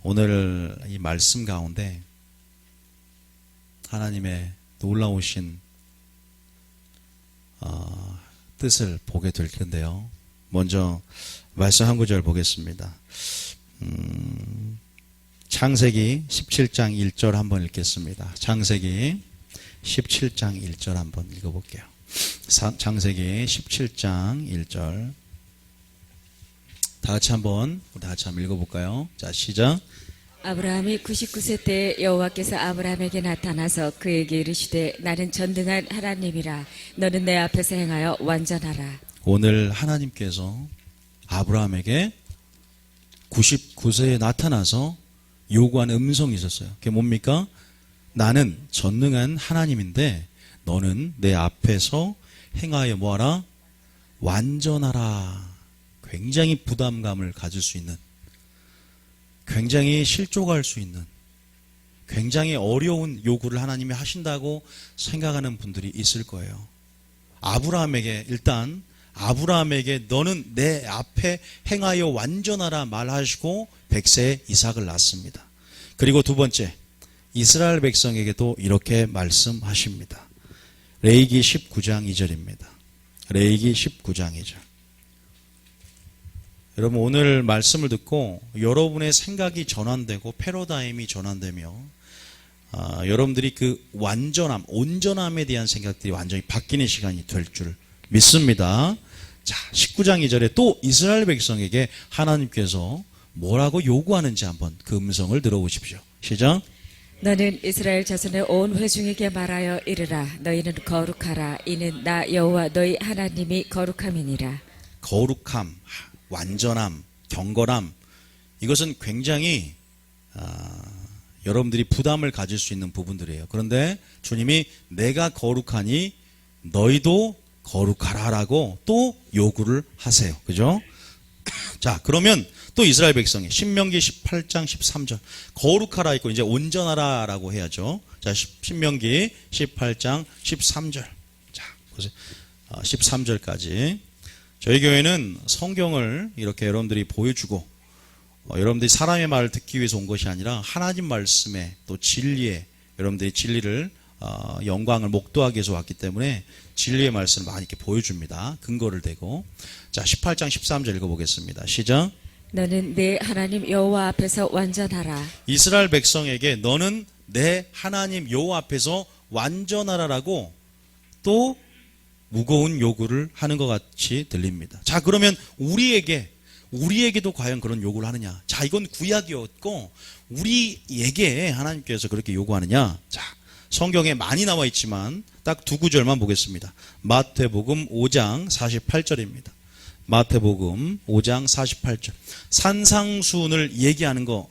오늘 이 말씀 가운데 하나님의 놀라우신 뜻을 보게 될 텐데요. 먼저 말씀 한 구절 보겠습니다. 창세기 17장 1절 한번 읽겠습니다. 창세기 17장 1절 한번 읽어볼게요. 창세기 17장 1절 다 같이 한번 읽어볼까요? 자, 시작. 아브라함이 99세 때 여호와께서 아브라함에게 나타나서 그에게 이르시되 나는 전능한 하나님이라 너는 내 앞에서 행하여 완전하라. 오늘 하나님께서 아브라함에게 99세에 나타나서 요구한 음성이 있었어요. 그게 뭡니까? 나는 전능한 하나님인데 너는 내 앞에서 행하여 뭐하라? 완전하라. 굉장히 부담감을 가질 수 있는, 굉장히 실족할 수 있는, 굉장히 어려운 요구를 하나님이 하신다고 생각하는 분들이 있을 거예요. 아브라함에게 너는 내 앞에 행하여 완전하라 말하시고 100세에 이삭을 낳습니다. 그리고 두 번째, 이스라엘 백성에게도 이렇게 말씀하십니다. 레위기 19장 2절입니다. 레위기 19장 2절. 여러분, 오늘 말씀을 듣고 여러분의 생각이 전환되고 패러다임이 전환되며 여러분들이 그 완전함, 온전함에 대한 생각들이 완전히 바뀌는 시간이 될 줄 믿습니다. 자, 19장 2절에 또 이스라엘 백성에게 하나님께서 뭐라고 요구하는지 한번 그 음성을 들어보십시오. 시작. 너는 이스라엘 자손의 온 회중에게 말하여 이르라. 너희는 거룩하라. 이는 나 여호와 너희 하나님이 거룩함이니라. 거룩함, 완전함, 경건함, 이것은 굉장히 여러분들이 부담을 가질 수 있는 부분들이에요. 그런데 주님이 내가 거룩하니 너희도 거룩하라라고 또 요구를 하세요. 그죠? 자, 그러면 또 이스라엘 백성이 신명기 18장 13절 거룩하라 있고 이제 온전하라라고 해야죠. 자, 신명기 18장 13절. 자, 보세요. 13절까지. 저희 교회는 성경을 이렇게 여러분들이 보여주고 여러분들이 사람의 말을 듣기 위해서 온 것이 아니라 하나님 말씀에 또 진리에 여러분들이 진리를 영광을 목도하기 위해서 왔기 때문에 진리의 말씀을 많이 이렇게 보여줍니다. 근거를 대고. 자, 18장 13절 읽어보겠습니다. 시작. 너는 내 하나님 여호와 앞에서 완전하라. 이스라엘 백성에게 너는 내 하나님 여호와 앞에서 완전하라라고 또 무거운 요구를 하는 것 같이 들립니다. 자, 그러면 우리에게도 과연 그런 요구를 하느냐? 자, 이건 구약이었고 우리에게 하나님께서 그렇게 요구하느냐? 자, 성경에 많이 나와 있지만 딱 두 구절만 보겠습니다. 마태복음 5장 48절입니다. 마태복음 5장 48절. 산상수훈을 얘기하면서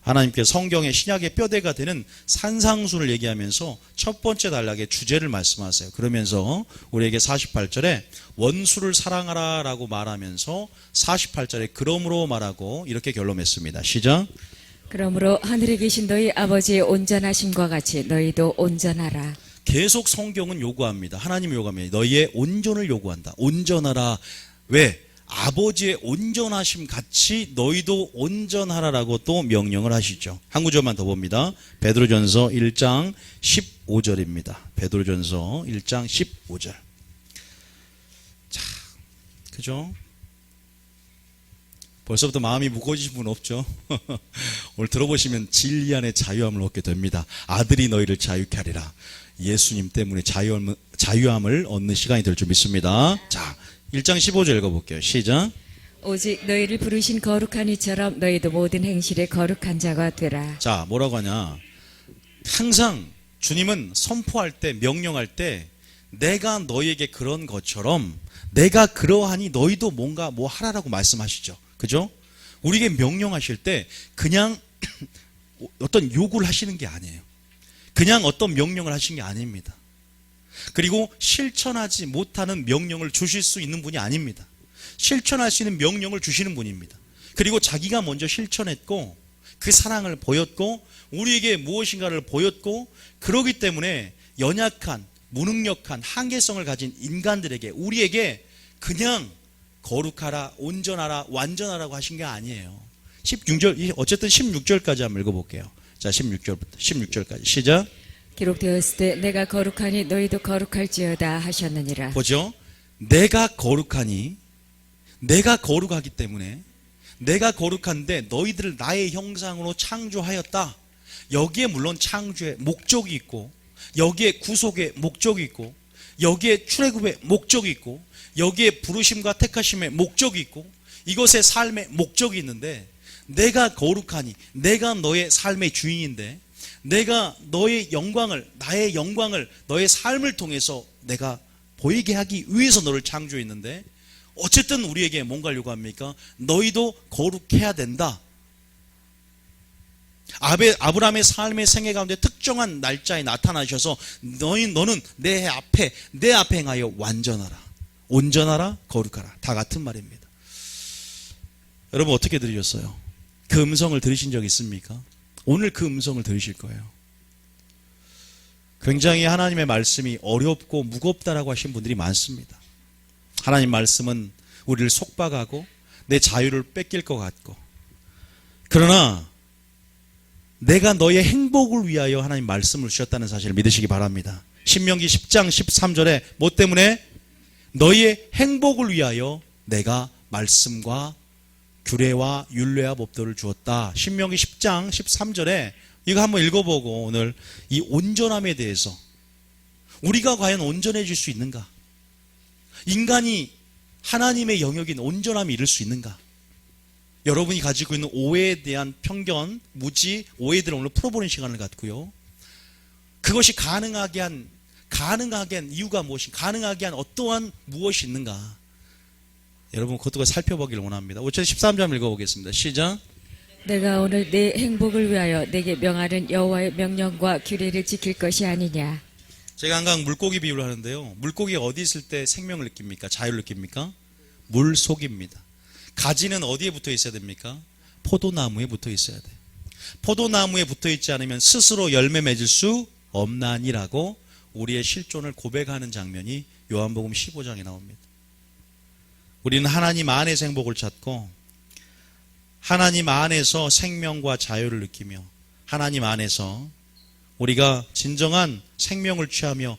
하나님께서 성경의 신약의 뼈대가 되는 산상수훈을 얘기하면서 첫 번째 단락의 주제를 말씀하세요. 그러면서 우리에게 48절에 원수를 사랑하라라고 말하면서 48절에 그러므로 말하고 이렇게 결론했습니다. 시작. 그러므로 하늘에 계신 너희 아버지의 온전하심과 같이 너희도 온전하라. 계속 성경은 요구합니다. 하나님이 요구합니다. 너희의 온전을 요구한다. 온전하라. 왜? 아버지의 온전하심 같이 너희도 온전하라라고 또 명령을 하시죠. 한 구절만 더 봅니다. 베드로전서 1장 15절입니다. 베드로전서 1장 15절. 자, 그죠? 벌써부터 마음이 무거워지신 분 없죠? 오늘 들어보시면 진리 안에 자유함을 얻게 됩니다. 아들이 너희를 자유케 하리라. 예수님 때문에 자유함을 얻는 시간이 될 줄 믿습니다. 자, 1장 15절 읽어볼게요. 시작. 오직 너희를 부르신 거룩한 이처럼 너희도 모든 행실에 거룩한 자가 되라. 자, 뭐라고 하냐? 항상 주님은 선포할 때, 명령할 때 내가 너희에게 그런 것처럼 내가 그러하니 너희도 뭔가 뭐 하라라고 말씀하시죠. 그죠? 우리에게 명령하실 때 그냥 어떤 요구를 하시는 게 아니에요. 그냥 어떤 명령을 하신 게 아닙니다. 그리고 실천하지 못하는 명령을 주실 수 있는 분이 아닙니다. 실천할 수 있는 명령을 주시는 분입니다. 그리고 자기가 먼저 실천했고 그 사랑을 보였고 우리에게 무엇인가를 보였고 그러기 때문에 연약한 무능력한 한계성을 가진 인간들에게 우리에게 그냥 거룩하라, 온전하라, 완전하라고 하신 게 아니에요. 16절, 어쨌든 16절까지 한번 읽어볼게요. 자, 16절까지. 시작. 기록되었을 때 내가 거룩하니 너희도 거룩할지어다 하셨느니라. 보죠? 내가 거룩하니, 내가 거룩하기 때문에, 내가 거룩한데 너희들을 나의 형상으로 창조하였다. 여기에 물론 창조의 목적이 있고, 여기에 구속의 목적이 있고, 여기에 출애굽의 목적이 있고, 여기에 부르심과 택하심의 목적이 있고, 이것의 삶의 목적이 있는데, 내가 거룩하니, 내가 너의 삶의 주인인데, 내가 너의 영광을, 나의 영광을 너의 삶을 통해서 내가 보이게 하기 위해서 너를 창조했는데, 어쨌든 우리에게 뭔가 요구합니까? 너희도 거룩해야 된다. 아브라함의 삶의 생애 가운데 특정한 날짜에 나타나셔서 너는 내 앞에 행하여 완전하라, 온전하라, 거룩하라. 다 같은 말입니다. 여러분 어떻게 들으셨어요? 그 음성을 들으신 적 있습니까? 오늘 그 음성을 들으실 거예요. 굉장히 하나님의 말씀이 어렵고 무겁다라고 하신 분들이 많습니다. 하나님 말씀은 우리를 속박하고 내 자유를 뺏길 것 같고, 그러나 내가 너의 행복을 위하여 하나님 말씀을 주셨다는 사실을 믿으시기 바랍니다. 신명기 10장 13절에 뭐 때문에? 너희의 행복을 위하여 내가 말씀과 규례와 율례와 법도를 주었다. 신명기 10장 13절에 이거 한번 읽어보고 오늘 이 온전함에 대해서, 우리가 과연 온전해질 수 있는가? 인간이 하나님의 영역인 온전함에 이를 수 있는가? 여러분이 가지고 있는 오해에 대한 편견, 무지, 오해들을 오늘 풀어보는 시간을 갖고요. 그것이 가능하게 한 이유가 무엇인가? 가능하게 한 어떠한 무엇이 있는가? 여러분 그것도 살펴보기를 원합니다. 5절 13절 읽어보겠습니다. 시작. 내가 오늘 내 행복을 위하여 내게 명하는 여호와의 명령과 규례를 지킬 것이 아니냐. 제가 항상 물고기 비유를 하는데요. 물고기가 어디 있을 때 생명을 느낍니까? 자유를 느낍니까? 물 속입니다. 가지는 어디에 붙어 있어야 됩니까? 포도나무에 붙어 있어야 돼요. 포도나무에 붙어 있지 않으면 스스로 열매 맺을 수 없나니라고 우리의 실존을 고백하는 장면이 요한복음 15장에 나옵니다. 우리는 하나님 안에서 행복을 찾고, 하나님 안에서 생명과 자유를 느끼며, 하나님 안에서 우리가 진정한 생명을 취하며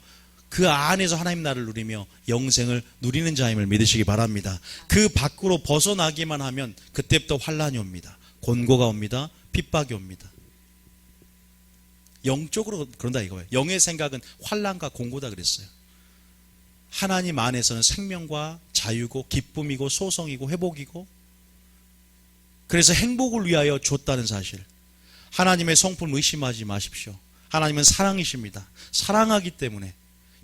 그 안에서 하나님 나라를 누리며 영생을 누리는 자임을 믿으시기 바랍니다. 그 밖으로 벗어나기만 하면 그때부터 환란이 옵니다. 곤고가 옵니다. 핍박이 옵니다. 영적으로 그런다 이거예요. 영의 생각은 환란과 곤고다 그랬어요. 하나님 안에서는 생명과 자유고 기쁨이고 소성이고 회복이고, 그래서 행복을 위하여 줬다는 사실. 하나님의 성품을 의심하지 마십시오. 하나님은 사랑이십니다. 사랑하기 때문에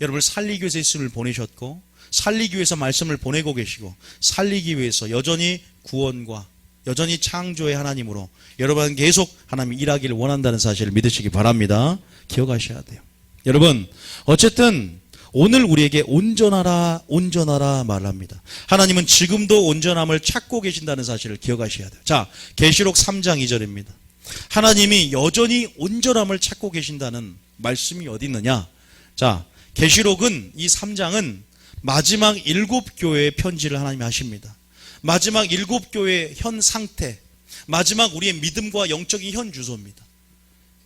여러분을 살리기 위해서 예수님을 보내셨고, 살리기 위해서 말씀을 보내고 계시고, 살리기 위해서 여전히 구원과 여전히 창조의 하나님으로 여러분 계속 하나님이 일하기를 원한다는 사실을 믿으시기 바랍니다. 기억하셔야 돼요. 여러분 어쨌든 오늘 우리에게 온전하라 온전하라 말합니다. 하나님은 지금도 온전함을 찾고 계신다는 사실을 기억하셔야 돼요. 자, 계시록 3장 2절입니다. 하나님이 여전히 온전함을 찾고 계신다는 말씀이 어디 있느냐? 자, 계시록은 이 3장은 마지막 7교회의 편지를 하나님이 하십니다. 마지막 7교회의 현 상태, 마지막 우리의 믿음과 영적인 현 주소입니다.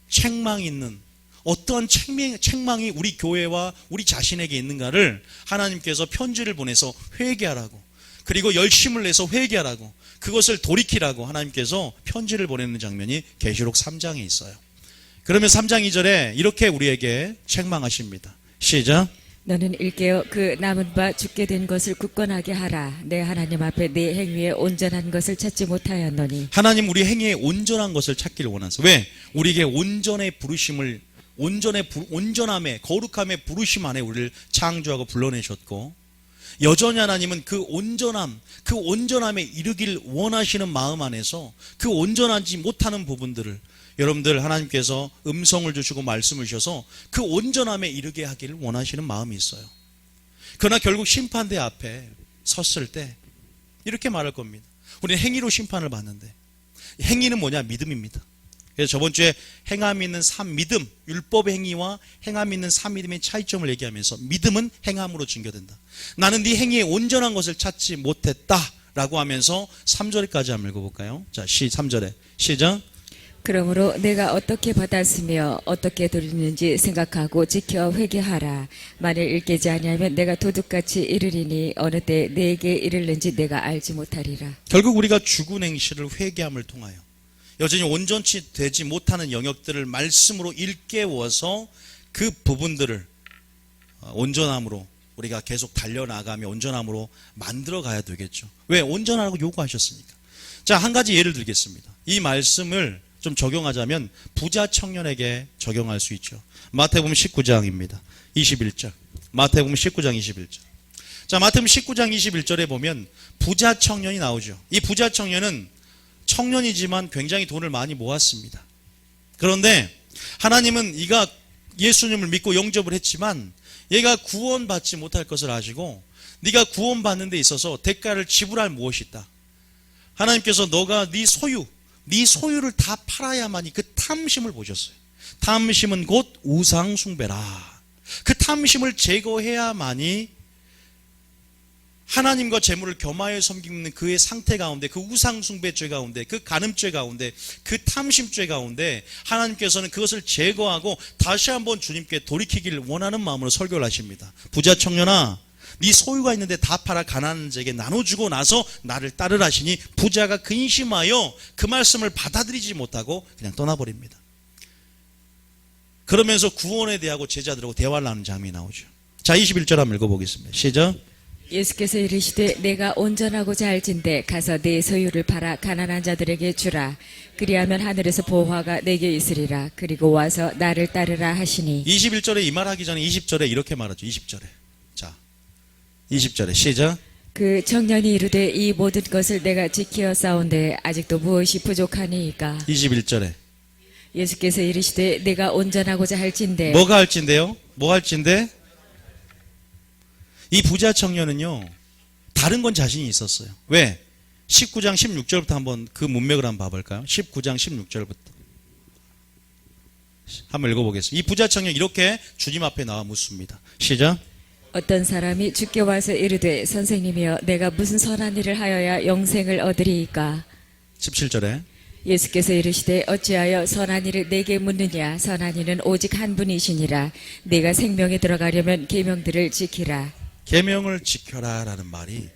책망이 있는, 어떠한 책망이 우리 교회와 우리 자신에게 있는가를 하나님께서 편지를 보내서 회개하라고, 그리고 열심을 내서 회개하라고, 그것을 돌이키라고 하나님께서 편지를 보내는 장면이 계시록 3장에 있어요. 그러면 3장 2절에 이렇게 우리에게 책망하십니다. 시작. 너는 일깨어 그 남은 바 죽게 된 것을 굳건하게 하라. 내 하나님 앞에 네 행위에 온전한 것을 찾지 못하였노니. 하나님 우리 행위에 온전한 것을 찾기를 원하세요. 왜? 우리에게 온전의 부르심을, 온전함에, 거룩함의 부르심 안에 우리를 창조하고 불러내셨고, 여전히 하나님은 그 온전함에 이르길 원하시는 마음 안에서 그 온전하지 못하는 부분들을 여러분들 하나님께서 음성을 주시고 말씀을 주셔서 그 온전함에 이르게 하기를 원하시는 마음이 있어요. 그러나 결국 심판대 앞에 섰을 때 이렇게 말할 겁니다. 우리는 행위로 심판을 받는데, 행위는 뭐냐? 믿음입니다. 그래서 저번 주에 행함 있는 삶 믿음, 율법의 행위와 행함 있는 삶 믿음의 차이점을 얘기하면서 믿음은 행함으로 증거된다. 나는 네 행위에 온전한 것을 찾지 못했다라고 하면서 3절까지 한번 읽어볼까요? 자, 3절에 시작. 그러므로 내가 어떻게 받았으며 어떻게 드렸는지 생각하고 지켜 회개하라. 만일 읽지 아니하면 내가 도둑같이 이르리니 어느 때 내게 이르는지 내가 알지 못하리라. 결국 우리가 죽은 행실을 회개함을 통하여 여전히 온전치 되지 못하는 영역들을 말씀으로 일깨워서 그 부분들을 온전함으로 우리가 계속 달려나가며 온전함으로 만들어 가야 되겠죠. 왜? 온전하라고 요구하셨으니까. 자, 한 가지 예를 들겠습니다. 이 말씀을 좀 적용하자면 부자 청년에게 적용할 수 있죠. 마태복음 19장입니다. 21절. 마태복음 19장 21절. 자, 마태복음 19장 21절에 보면 부자 청년이 나오죠. 이 부자 청년은 청년이지만 굉장히 돈을 많이 모았습니다. 그런데 하나님은 이가 예수님을 믿고 영접을 했지만 얘가 구원받지 못할 것을 아시고 네가 구원받는 데 있어서 대가를 지불할 무엇이 있다. 하나님께서 너가 네 소유를 다 팔아야만이 그 탐심을 보셨어요. 탐심은 곧 우상 숭배라. 그 탐심을 제거해야만이 하나님과 재물을 겸하여 섬기는 그의 상태 가운데, 그 우상 숭배죄 가운데, 그 간음죄 가운데, 그 탐심죄 가운데 하나님께서는 그것을 제거하고 다시 한번 주님께 돌이키기를 원하는 마음으로 설교를 하십니다. 부자 청년아, 네 소유가 있는데 다 팔아 가난한 자에게 나눠주고 나서 나를 따르라 하시니 부자가 근심하여 그 말씀을 받아들이지 못하고 그냥 떠나버립니다. 그러면서 구원에 대하고 제자들하고 대화를 하는 장면이 나오죠. 자, 21절 한번 읽어보겠습니다. 시작. 예수께서 이르시되 내가 온전하고자 할진대 가서 네 소유를 팔아 가난한 자들에게 주라. 그리하면 하늘에서 보화가 내게 있으리라. 그리고 와서 나를 따르라 하시니. 21절에 이 말하기 전에 20절에 이렇게 말하죠. 20절에. 자, 20절에 시작. 그 청년이 이르되 이 모든 것을 내가 지키어 싸운데 아직도 무엇이 부족하니이까. 21절에 예수께서 이르시되 내가 온전하고자 할진대. 뭐가 할진데요? 뭐 할진데? 이 부자 청년은요, 다른 건 자신이 있었어요. 왜? 19장 16절부터 한번 그 문맥을 한번 봐볼까요? 19장 16절부터 한번 읽어보겠습니다. 이 부자 청년 이렇게 주님 앞에 나와 묻습니다. 시작. 어떤 사람이 주께 와서 이르되 선생님이여 내가 무슨 선한 일을 하여야 영생을 얻으리이까. 17절에 예수께서 이르시되 어찌하여 선한 일을 내게 묻느냐. 선한 이는 오직 한 분이시니라. 내가 생명에 들어가려면 계명들을 지키라. 계명을 지켜라 라는 말이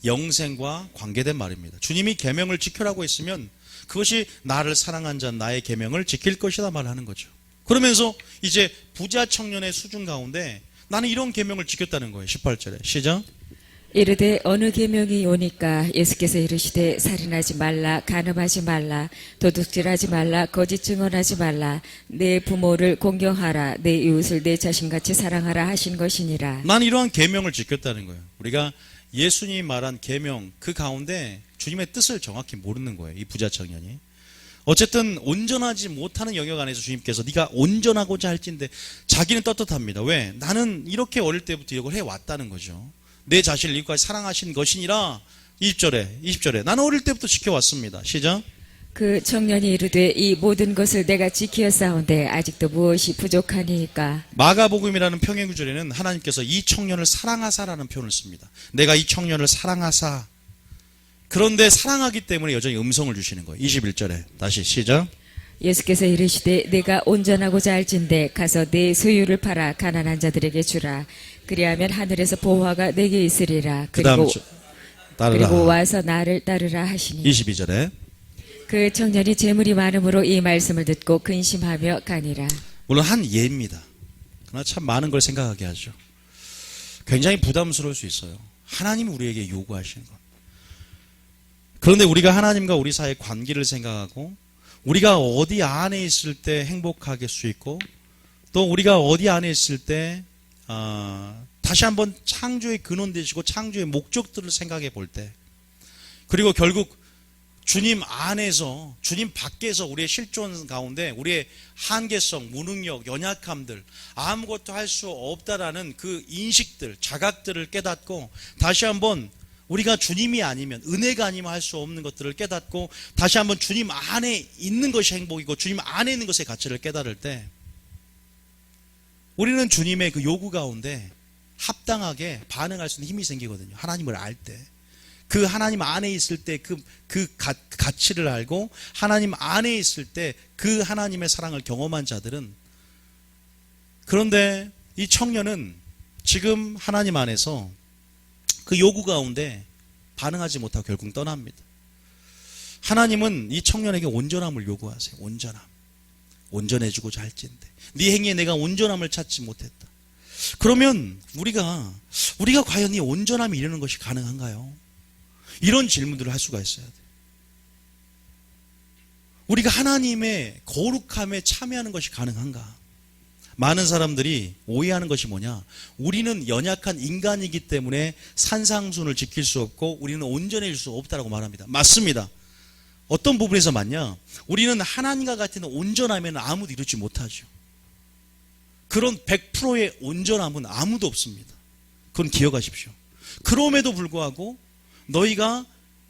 영생과 관계된 말입니다. 주님이 계명을 지켜라고 했으면 그것이 나를 사랑한 자 나의 계명을 지킬 것이다 말하는 거죠. 그러면서 이제 부자 청년의 수준 가운데 나는 이런 계명을 지켰다는 거예요. 18절에 시작. 이르되 어느 계명이 오니까. 예수께서 이르시되 살인하지 말라, 간음하지 말라, 도둑질하지 말라, 거짓 증언하지 말라, 내 부모를 공경하라, 내 이웃을 내 자신같이 사랑하라 하신 것이니라. 난 이러한 계명을 지켰다는 거예요. 우리가 예수님이 말한 계명 그 가운데 주님의 뜻을 정확히 모르는 거예요. 이 부자 청년이. 어쨌든 온전하지 못하는 영역 안에서 주님께서 네가 온전하고자 할진데 자기는 떳떳합니다. 왜? 나는 이렇게 어릴 때부터 이걸 해왔다는 거죠. 내 자신을 이까지 사랑하신 것이니라. 20절에 나는 어릴 때부터 지켜왔습니다. 시작. 그 청년이 이르되 이 모든 것을 내가 지키어 싸운데 아직도 무엇이 부족하니까. 마가복음이라는 평행구절에는 하나님께서 이 청년을 사랑하사라는 표현을 씁니다. 내가 이 청년을 사랑하사. 그런데 사랑하기 때문에 여전히 음성을 주시는 거예요. 21절에 다시 시작. 예수께서 이르시되 내가 온전하고자 할진대 가서 네 소유를 팔아 가난한 자들에게 주라. 그리하면 하늘에서 보화가 내게 있으리라. 그리고 와서 나를 따르라 하시니. 22절에 그 청년이 재물이 많음으로 이 말씀을 듣고 근심하며 가니라. 물론 한 예입니다. 그러나 참 많은 걸 생각하게 하죠. 굉장히 부담스러울 수 있어요. 하나님이 우리에게 요구하시는 것. 그런데 우리가 하나님과 우리 사이의 관계를 생각하고 우리가 어디 안에 있을 때 행복하게 수 있고 또 우리가 어디 안에 있을 때 다시 한번 창조의 근원 되시고 창조의 목적들을 생각해 볼 때 그리고 결국 주님 안에서 주님 밖에서 우리의 실존 가운데 우리의 한계성, 무능력, 연약함들 아무것도 할 수 없다라는 그 인식들, 자각들을 깨닫고 다시 한번 우리가 주님이 아니면, 은혜가 아니면 할 수 없는 것들을 깨닫고 다시 한번 주님 안에 있는 것이 행복이고 주님 안에 있는 것의 가치를 깨달을 때 우리는 주님의 그 요구 가운데 합당하게 반응할 수 있는 힘이 생기거든요. 하나님을 알 때. 그 하나님 안에 있을 때 그 가치를 알고 하나님 안에 있을 때 그 하나님의 사랑을 경험한 자들은, 그런데 이 청년은 지금 하나님 안에서 그 요구 가운데 반응하지 못하고 결국 떠납니다. 하나님은 이 청년에게 온전함을 요구하세요. 온전함. 온전해지고자 할진대 네 행위에 내가 온전함을 찾지 못했다. 그러면 우리가 과연 이 온전함이 이루는 것이 가능한가요? 이런 질문들을 할 수가 있어야 돼요. 우리가 하나님의 거룩함에 참여하는 것이 가능한가? 많은 사람들이 오해하는 것이 뭐냐? 우리는 연약한 인간이기 때문에 산상순을 지킬 수 없고 우리는 온전해질 수 없다라고 말합니다. 맞습니다. 어떤 부분에서 맞냐? 우리는 하나님과 같은 온전함에는 아무도 이루지 못하죠. 그런 100%의 온전함은 아무도 없습니다. 그건 기억하십시오. 그럼에도 불구하고 너희가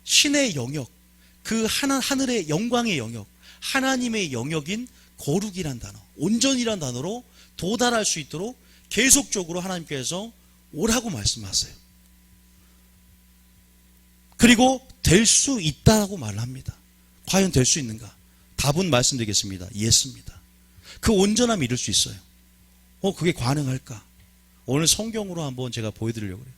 신의 영역, 그 하늘의 영광의 영역, 하나님의 영역인 거룩이란 단어, 온전이란 단어로 도달할 수 있도록 계속적으로 하나님께서 오라고 말씀하세요. 그리고 될 수 있다고 말합니다. 과연 될 수 있는가? 답은 말씀드리겠습니다. 예스입니다. 그 온전함을 이룰 수 있어요. 그게 가능할까? 오늘 성경으로 한번 제가 보여드리려고 해요.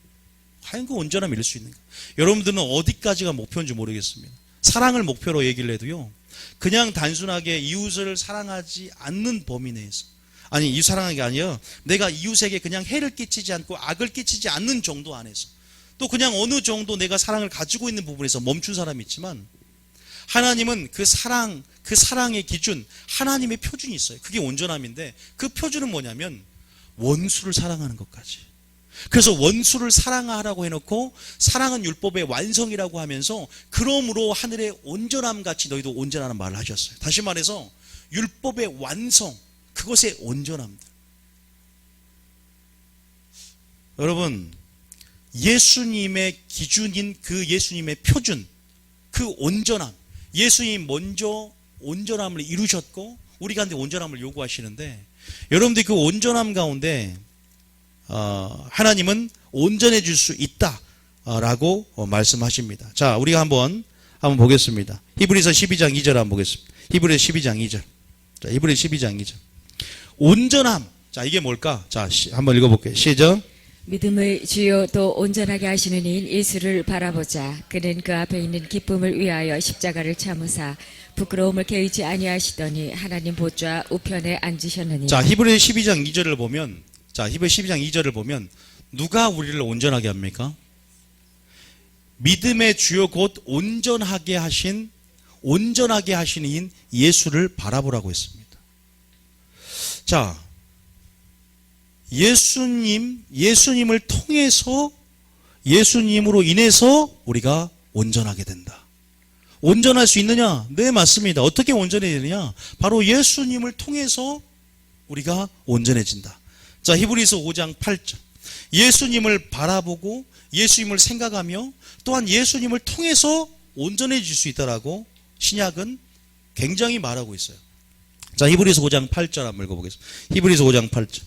과연 그 온전함을 이룰 수 있는가? 여러분들은 어디까지가 목표인지 모르겠습니다. 사랑을 목표로 얘기를 해도요, 그냥 단순하게 이웃을 사랑하지 않는 범위 내에서, 아니 이웃 사랑하는 게 아니라 내가 이웃에게 그냥 해를 끼치지 않고 악을 끼치지 않는 정도 안에서, 또 그냥 어느 정도 내가 사랑을 가지고 있는 부분에서 멈춘 사람이 있지만, 하나님은 그 사랑의 기준, 하나님의 표준이 있어요. 그게 온전함인데 그 표준은 뭐냐면 원수를 사랑하는 것까지. 그래서 원수를 사랑하라고 해놓고 사랑은 율법의 완성이라고 하면서 그러므로 하늘의 온전함 같이 너희도 온전하는 말을 하셨어요. 다시 말해서 율법의 완성, 그것의 온전함들. 여러분, 예수님의 기준인 그 예수님의 표준, 그 온전함, 예수님 먼저 온전함을 이루셨고 우리 가운데 온전함을 요구하시는데, 여러분들이 그 온전함 가운데 하나님은 온전해질 수 있다라고 말씀하십니다. 자, 우리가 한번 보겠습니다. 히브리서 12장 2절 한번 보겠습니다. 히브리서 12장 2절. 자, 히브리서 12장 2절. 온전함. 자, 이게 뭘까? 자, 한번 읽어볼게요. 시작. 믿음의 주요 또 온전하게 하시는 이인 예수를 바라보자. 그는 그 앞에 있는 기쁨을 위하여 십자가를 참으사 부끄러움을 개의치 아니하시더니 하나님 보좌 우편에 앉으셨느니. 자, 히브리서 12장 2절을 보면, 히브리서 12장 2절을 보면 누가 우리를 온전하게 합니까? 믿음의 주요 곧 온전하게 하시는 이인 예수를 바라보라고 했습니다. 자, 예수님을 통해서, 예수님으로 인해서 우리가 온전하게 된다. 온전할 수 있느냐? 네, 맞습니다. 어떻게 온전해지느냐? 바로 예수님을 통해서 우리가 온전해진다. 자, 히브리서 5장 8절. 예수님을 바라보고 예수님을 생각하며 또한 예수님을 통해서 온전해질 수 있다라고 신약은 굉장히 말하고 있어요. 자, 히브리서 5장 8절 한번 읽어보겠습니다. 히브리서 5장 8절.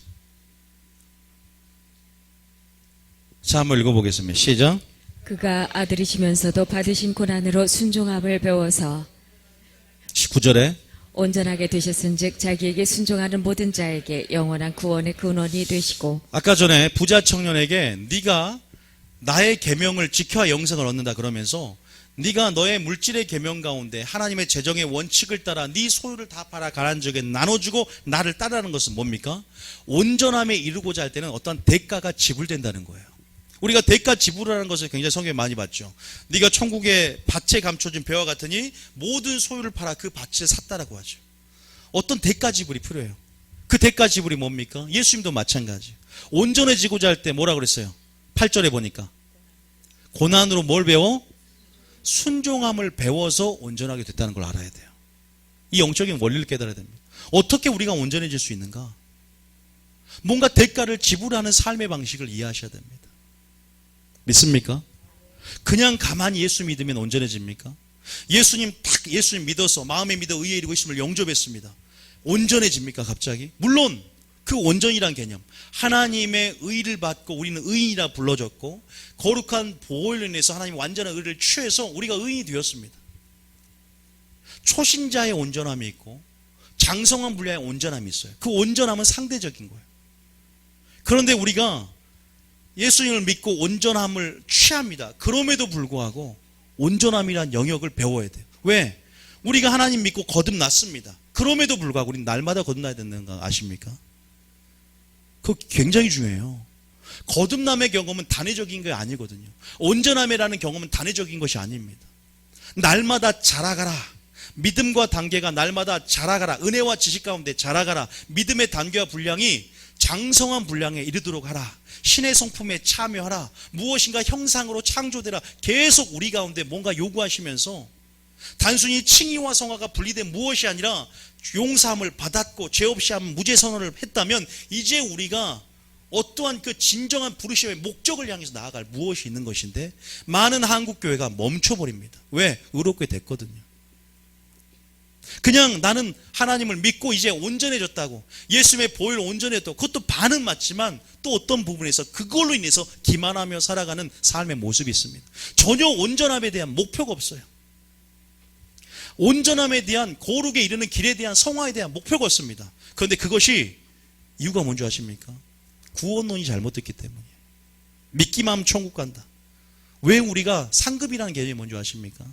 자, 한번 읽어보겠습니다. 시작. 그가 아들이시면서도 받으신 고난으로 순종함을 배워서 9절에 온전하게 되셨은즉 자기에게 순종하는 모든 자에게 영원한 구원의 근원이 되시고. 아까 전에 부자 청년에게 네가 나의 계명을 지켜야 영생을 얻는다 그러면서 네가 너의 물질의 계명 가운데 하나님의 재정의 원칙을 따라 네 소유를 다 팔아 가난한 적에 나눠주고 나를 따르는 것은 뭡니까? 온전함에 이루고자 할 때는 어떤 대가가 지불된다는 거예요. 우리가 대가 지불하는 것을 굉장히 성경에 많이 봤죠. 네가 천국의 밭에 감춰진 배와 같으니 모든 소유를 팔아 그 밭을 샀다라고 하죠. 어떤 대가 지불이 필요해요. 그 대가 지불이 뭡니까? 예수님도 마찬가지. 온전해지고자 할 때 뭐라고 그랬어요? 8절에 보니까 고난으로 뭘 배워? 순종함을 배워서 온전하게 됐다는 걸 알아야 돼요. 이 영적인 원리를 깨달아야 됩니다. 어떻게 우리가 온전해질 수 있는가? 뭔가 대가를 지불하는 삶의 방식을 이해하셔야 됩니다. 믿습니까? 그냥 가만히 예수 믿으면 온전해집니까? 예수님 믿어서 마음에 믿어 의에 이르고 있음을 영접했습니다. 온전해집니까 갑자기? 물론 그 온전이란 개념, 하나님의 의를 받고 우리는 의인이라 불러졌고 거룩한 보혈로 인해서 하나님 완전한 의를 취해서 우리가 의인이 되었습니다. 초신자의 온전함이 있고 장성한 분야의 온전함이 있어요. 그 온전함은 상대적인 거예요. 그런데 우리가 예수님을 믿고 온전함을 취합니다. 그럼에도 불구하고 온전함이란 영역을 배워야 돼요. 왜? 우리가 하나님 믿고 거듭났습니다. 그럼에도 불구하고 우리는 날마다 거듭나야 되는 거 아십니까? 그거 굉장히 중요해요. 거듭남의 경험은 단회적인 게 아니거든요. 온전함이라는 경험은 단회적인 것이 아닙니다. 날마다 자라가라. 믿음과 단계가 날마다 자라가라. 은혜와 지식 가운데 자라가라. 믿음의 단계와 분량이 장성한 분량에 이르도록 하라. 신의 성품에 참여하라. 무엇인가 형상으로 창조되라. 계속 우리 가운데 뭔가 요구하시면서 단순히 칭의와 성화가 분리된 무엇이 아니라 용서함을 받았고 죄 없이 한 무죄 선언을 했다면 이제 우리가 어떠한 그 진정한 부르심의 목적을 향해서 나아갈 무엇이 있는 것인데 많은 한국 교회가 멈춰버립니다. 왜? 의롭게 됐거든요. 그냥 나는 하나님을 믿고 이제 온전해졌다고 예수님의 보혈 온전했다고 그것도 반은 맞지만 또 어떤 부분에서 그걸로 인해서 기만하며 살아가는 삶의 모습이 있습니다. 전혀 온전함에 대한 목표가 없어요. 온전함에 대한 거룩에 이르는 길에 대한 성화에 대한 목표가 없습니다. 그런데 그것이 이유가 뭔지 아십니까? 구원론이 잘못됐기 때문이에요. 믿기만 하면 천국 간다. 왜 우리가 상급이라는 개념이 뭔지 아십니까?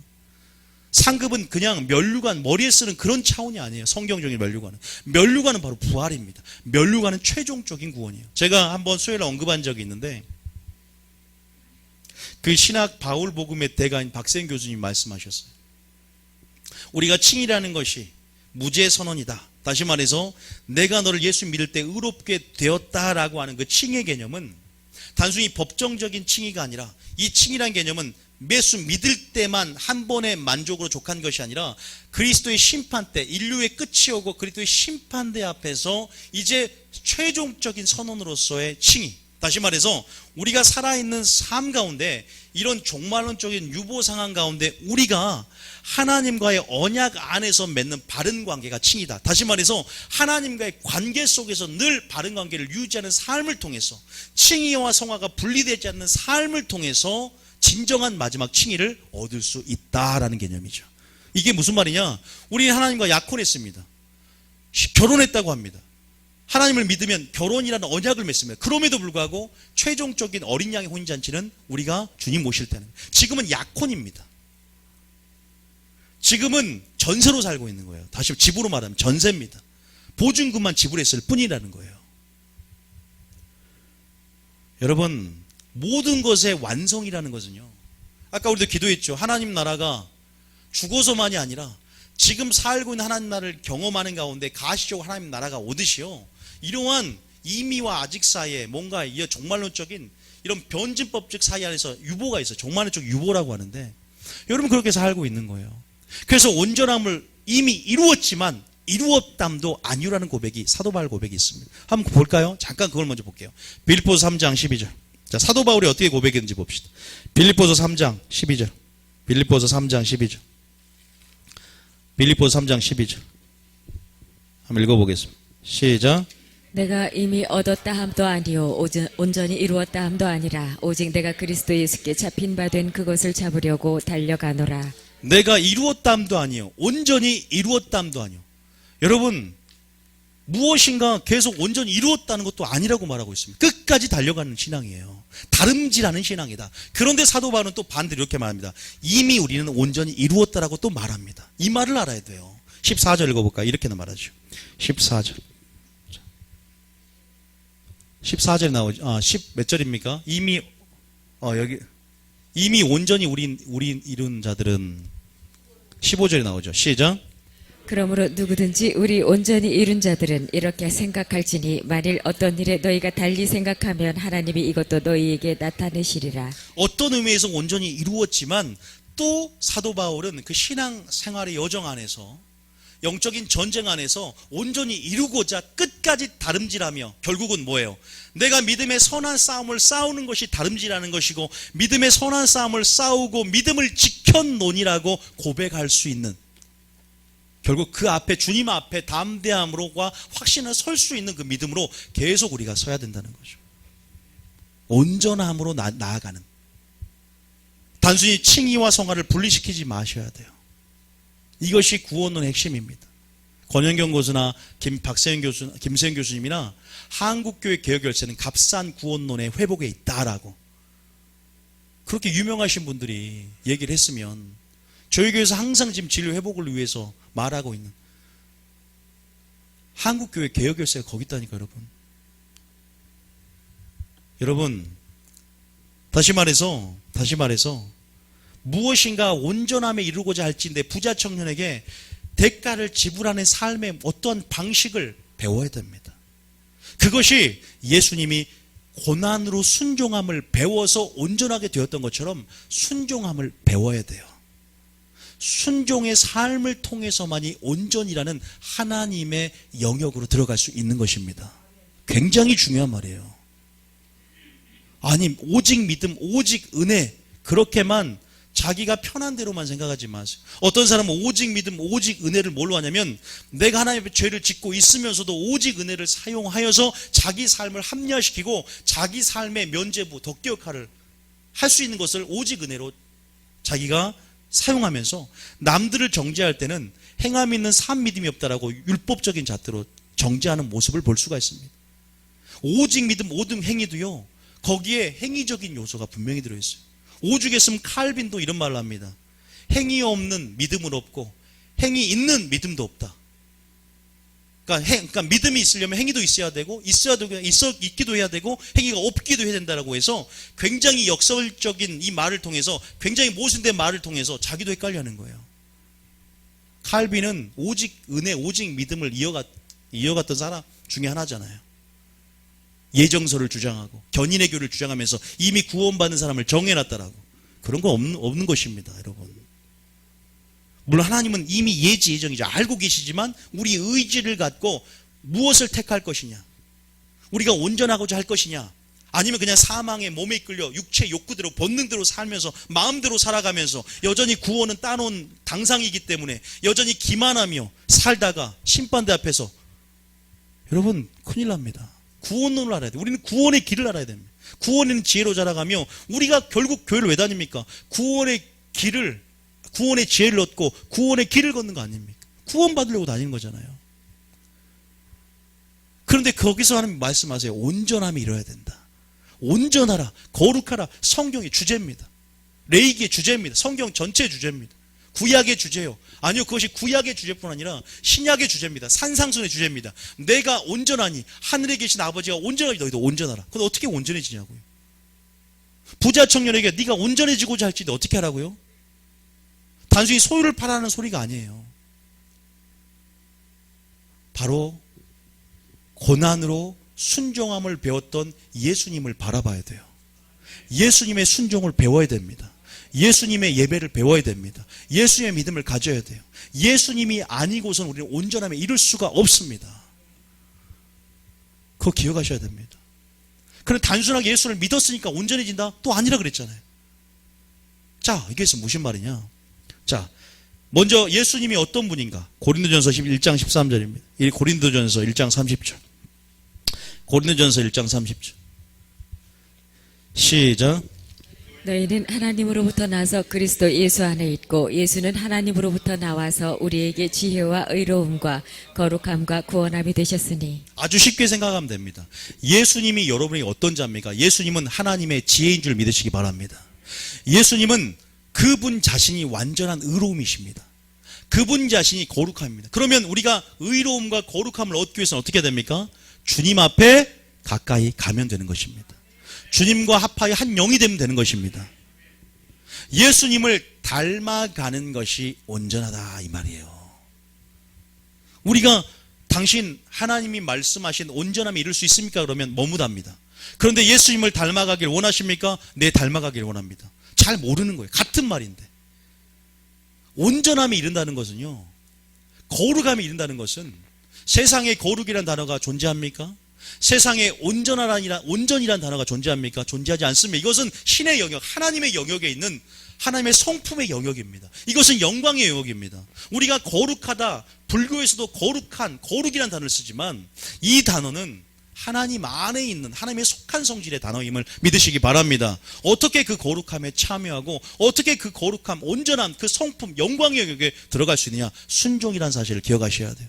상급은 그냥 면류관, 머리에 쓰는 그런 차원이 아니에요. 성경적인 면류관은. 면류관은 바로 부활입니다. 면류관은 최종적인 구원이에요. 제가 한번 수요일에 언급한 적이 있는데 그 신학 바울 복음의 대가인 박세인 교수님 말씀하셨어요. 우리가 칭의라는 것이 무죄 선언이다. 다시 말해서 내가 너를 예수 믿을 때 의롭게 되었다라고 하는 그 칭의 개념은 단순히 법정적인 칭의가 아니라 이 칭의라는 개념은 예수 믿을 때만 한 번의 만족으로 족한 것이 아니라 그리스도의 심판 때 인류의 끝이 오고 그리스도의 심판대 앞에서 이제 최종적인 선언으로서의 칭의. 다시 말해서 우리가 살아있는 삶 가운데 이런 종말론적인 유보 상황 가운데 우리가 하나님과의 언약 안에서 맺는 바른 관계가 칭이다. 다시 말해서 하나님과의 관계 속에서 늘 바른 관계를 유지하는 삶을 통해서 칭의와 성화가 분리되지 않는 삶을 통해서 진정한 마지막 칭의를 얻을 수 있다라는 개념이죠. 이게 무슨 말이냐? 우리는 하나님과 약혼했습니다. 결혼했다고 합니다. 하나님을 믿으면 결혼이라는 언약을 맺습니다. 그럼에도 불구하고 최종적인 어린 양의 혼인잔치는 우리가 주님 모실 때는 지금은 약혼입니다. 지금은 전세로 살고 있는 거예요. 다시 집으로 말하면 전세입니다. 보증금만 지불했을 뿐이라는 거예요. 여러분, 모든 것의 완성이라는 것은요, 아까 우리도 기도했죠. 하나님 나라가 죽어서만이 아니라 지금 살고 있는 하나님 나라를 경험하는 가운데 가시적으로 하나님 나라가 오듯이요, 이러한 이미와 아직 사이에 뭔가 이 종말론적인 이런 변진법적 사이 안에서 유보가 있어요. 종말론적 유보라고 하는데 여러분 그렇게 살고 있는 거예요. 그래서 온전함을 이미 이루었지만 이루었담도 아니라는 고백이 사도 바울 고백이 있습니다. 한번 볼까요? 잠깐 그걸 먼저 볼게요. 빌립보서 3장 12절. 자, 사도 바울이 어떻게 고백했는지 봅시다. 빌립보서 3장 12절. 빌립보서 3장 12절. 빌립보서 3장 12절. 한번 읽어보겠습니다. 시작. 내가 이미 얻었다 함도 아니요 온전히 이루었다 함도 아니라 오직 내가 그리스도 예수께 잡힌 바 된 그것을 잡으려고 달려가노라. 내가 이루었담도 아니요 온전히 이루었담도 아니요. 여러분, 무엇인가 계속 온전히 이루었다는 것도 아니라고 말하고 있습니다. 끝까지 달려가는 신앙이에요. 다름질하는 신앙이다. 그런데 사도 바울은 또 반대로 이렇게 말합니다. 이미 우리는 온전히 이루었다라고 또 말합니다. 이 말을 알아야 돼요. 14절 읽어볼까요? 이렇게나 말하죠. 14절. 14절에 나오죠. 10 몇 절입니까? 이미 온전히 우리 이룬 자들은 15절에 나오죠. 시작. 그러므로 누구든지 우리 온전히 이룬 자들은 이렇게 생각할지니 만일 어떤 일에 너희가 달리 생각하면 하나님이 이것도 너희에게 나타내시리라. 어떤 의미에서 온전히 이루었지만 또 사도 바울은 그 신앙 생활의 여정 안에서 영적인 전쟁 안에서 온전히 이루고자 끝까지 다름질하며 결국은 뭐예요? 내가 믿음의 선한 싸움을 싸우는 것이 다름질하는 것이고 믿음의 선한 싸움을 싸우고 믿음을 지켜노니라고 고백할 수 있는, 결국 그 앞에 주님 앞에 담대함으로와 확신을 설 수 있는 그 믿음으로 계속 우리가 서야 된다는 거죠. 온전함으로 나아가는, 단순히 칭의와 성화를 분리시키지 마셔야 돼요. 이것이 구원론의 핵심입니다. 권현경 교수나 김세현 교수님이나 한국교회 개혁열쇠는 값싼 구원론의 회복에 있다라고 그렇게 유명하신 분들이 얘기를 했으면 저희 교회에서 항상 지금 진료 회복을 위해서 말하고 있는 한국교회 개혁열쇠가 거기 있다니까 여러분. 여러분, 다시 말해서 무엇인가 온전함에 이루고자 할지인데 부자 청년에게 대가를 지불하는 삶의 어떠한 방식을 배워야 됩니다. 그것이 예수님이 고난으로 순종함을 배워서 온전하게 되었던 것처럼 순종함을 배워야 돼요. 순종의 삶을 통해서만이 온전이라는 하나님의 영역으로 들어갈 수 있는 것입니다. 굉장히 중요한 말이에요. 아니, 오직 믿음, 오직 은혜, 그렇게만 자기가 편한 대로만 생각하지 마세요. 어떤 사람은 오직 믿음, 오직 은혜를 뭘로 하냐면 내가 하나님의 죄를 짓고 있으면서도 오직 은혜를 사용하여서 자기 삶을 합리화시키고 자기 삶의 면죄부, 덕기 역할을 할 수 있는 것을 오직 은혜로 자기가 사용하면서 남들을 정죄할 때는 행함이 있는 산 믿음이 없다라고 율법적인 잣대로 정죄하는 모습을 볼 수가 있습니다. 오직 믿음, 오직 행위도요, 거기에 행위적인 요소가 분명히 들어있어요. 오죽 했으면 칼빈도 이런 말을 합니다. 행위 없는 믿음은 없고 행위 있는 믿음도 없다. 그러니까 믿음이 있으려면 행위도 있어야 되고 있기도 해야 되고 행위가 없기도 해야 된다라고 해서 굉장히 역설적인 이 말을 통해서, 굉장히 모순된 말을 통해서 자기도 헷갈려하는 거예요. 칼빈은 오직 은혜, 오직 믿음을 이어갔던 사람 중에 하나잖아요. 예정서를 주장하고 견인의 교를 주장하면서 이미 구원받은 사람을 정해놨다라고. 그런 거 없는 것입니다, 여러분. 물론 하나님은 이미 예정이죠. 알고 계시지만 우리 의지를 갖고 무엇을 택할 것이냐, 우리가 온전하고자 할 것이냐, 아니면 그냥 사망의 몸에 이끌려 육체 욕구대로 본능대로 살면서 마음대로 살아가면서 여전히 구원은 따놓은 당상이기 때문에 여전히 기만하며 살다가 심판대 앞에서, 여러분 큰일 납니다. 구원론을 알아야 돼요. 우리는 구원의 길을 알아야 됩니다. 구원에는 지혜로 자라가며, 우리가 결국 교회를 왜 다닙니까? 구원의 지혜를 얻고 구원의 길을 걷는 거 아닙니까? 구원 받으려고 다니는 거잖아요. 그런데 거기서 하나님 말씀하세요. 온전함이 이뤄야 된다. 온전하라, 거룩하라. 성경의 주제입니다. 레이기의 주제입니다. 성경 전체의 주제입니다. 구약의 주제요. 아니요, 그것이 구약의 주제뿐 아니라 신약의 주제입니다. 산상순의 주제입니다. 내가 온전하니 하늘에 계신 아버지가 온전하니 너희도 온전하라. 그건 어떻게 온전해지냐고요? 부자 청년에게 네가 온전해지고자 할지 어떻게 하라고요? 단순히 소유를 팔아라는 소리가 아니에요. 바로 고난으로 순종함을 배웠던 예수님을 바라봐야 돼요. 예수님의 순종을 배워야 됩니다. 예수님의 예배를 배워야 됩니다. 예수님의 믿음을 가져야 돼요. 예수님이 아니고선 우리는 온전함에 이룰 수가 없습니다. 그거 기억하셔야 됩니다. 그런데 단순하게 예수를 믿었으니까 온전해진다? 또 아니라 그랬잖아요. 자, 이게 무슨 말이냐? 자, 먼저 예수님이 어떤 분인가? 고린도전서 1장 13절입니다. 고린도전서 1장 30절. 고린도전서 1장 30절. 시작. 너희는 하나님으로부터 나서 그리스도 예수 안에 있고 예수는 하나님으로부터 나와서 우리에게 지혜와 의로움과 거룩함과 구원함이 되셨으니. 아주 쉽게 생각하면 됩니다. 예수님이 여러분이 어떤 자입니까? 예수님은 하나님의 지혜인 줄 믿으시기 바랍니다. 예수님은 그분 자신이 완전한 의로움이십니다. 그분 자신이 거룩함입니다. 그러면 우리가 의로움과 거룩함을 얻기 위해서는 어떻게 됩니까? 주님 앞에 가까이 가면 되는 것입니다. 주님과 합하여 한 영이 되면 되는 것입니다. 예수님을 닮아가는 것이 온전하다 이 말이에요. 우리가 당신 하나님이 말씀하신 온전함에 이룰 수 있습니까? 그러면 머뭇합니다. 그런데 예수님을 닮아가길 원하십니까? 네, 닮아가길 원합니다. 잘 모르는 거예요. 같은 말인데. 온전함에 이른다는 것은요, 거룩함에 이른다는 것은 세상에 거룩이라는 단어가 존재합니까? 세상에 온전이라는 단어가 존재합니까? 존재하지 않습니다. 이것은 신의 영역, 하나님의 영역에 있는 하나님의 성품의 영역입니다. 이것은 영광의 영역입니다. 우리가 거룩하다, 불교에서도 거룩이라는 단어를 쓰지만 이 단어는 하나님 안에 있는 하나님의 속한 성질의 단어임을 믿으시기 바랍니다. 어떻게 그 거룩함에 참여하고 어떻게 그 거룩함, 온전한 그 성품, 영광의 영역에 들어갈 수 있느냐? 순종이라는 사실을 기억하셔야 돼요.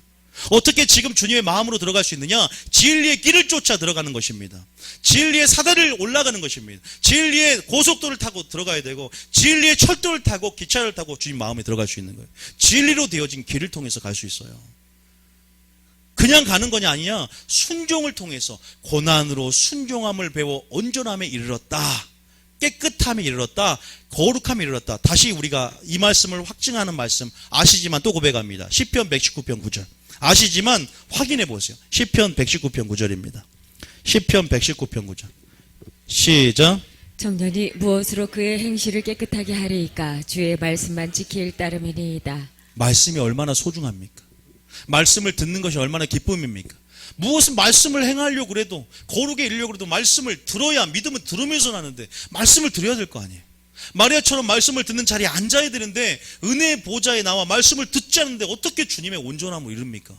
어떻게 지금 주님의 마음으로 들어갈 수 있느냐? 진리의 길을 쫓아 들어가는 것입니다. 진리의 사다리를 올라가는 것입니다. 진리의 고속도로를 타고 들어가야 되고 진리의 철도를 타고 기차를 타고 주님 마음에 들어갈 수 있는 거예요. 진리로 되어진 길을 통해서 갈 수 있어요. 그냥 가는 거냐 아니냐? 순종을 통해서 고난으로 순종함을 배워 온전함에 이르렀다. 깨끗함에 이르렀다. 거룩함에 이르렀다. 다시 우리가 이 말씀을 확증하는 말씀 아시지만 또 고백합니다. 시편 119편 9절. 아시지만 확인해 보세요. 시편 119편 9절입니다. 시편 119편 9절. 시작. 청년이 무엇으로 그의 행실을 깨끗하게 하리이까? 주의 말씀만 지킬 따름이니이다. 말씀이 얼마나 소중합니까? 말씀을 듣는 것이 얼마나 기쁨입니까? 무엇은 말씀을 행하려고 그래도 거룩에 이르려고 그래도 말씀을 들어야, 믿음은 들으면서 나는데 말씀을 들어야 될 거 아니에요. 마리아처럼 말씀을 듣는 자리에 앉아야 되는데 은혜의 보좌에 나와 말씀을 듣지 않는데 어떻게 주님의 온전함을 이룹니까?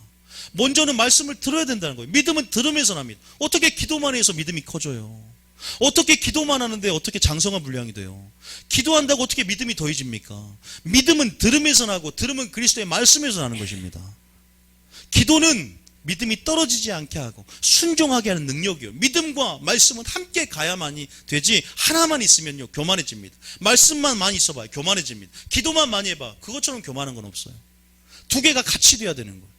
먼저는 말씀을 들어야 된다는 거예요. 믿음은 들으면서 납니다. 어떻게 기도만 해서 믿음이 커져요? 어떻게 기도만 하는데 어떻게 장성한 분량이 돼요? 기도한다고 어떻게 믿음이 더해집니까? 믿음은 들으면서 나고 들으면 그리스도의 말씀에서 나는 것입니다. 기도는 믿음이 떨어지지 않게 하고 순종하게 하는 능력이요. 믿음과 말씀은 함께 가야만이 되지 하나만 있으면요 교만해집니다. 말씀만 많이 있어봐요. 교만해집니다. 기도만 많이 해봐. 그것처럼 교만한 건 없어요. 두 개가 같이 돼야 되는 거예요.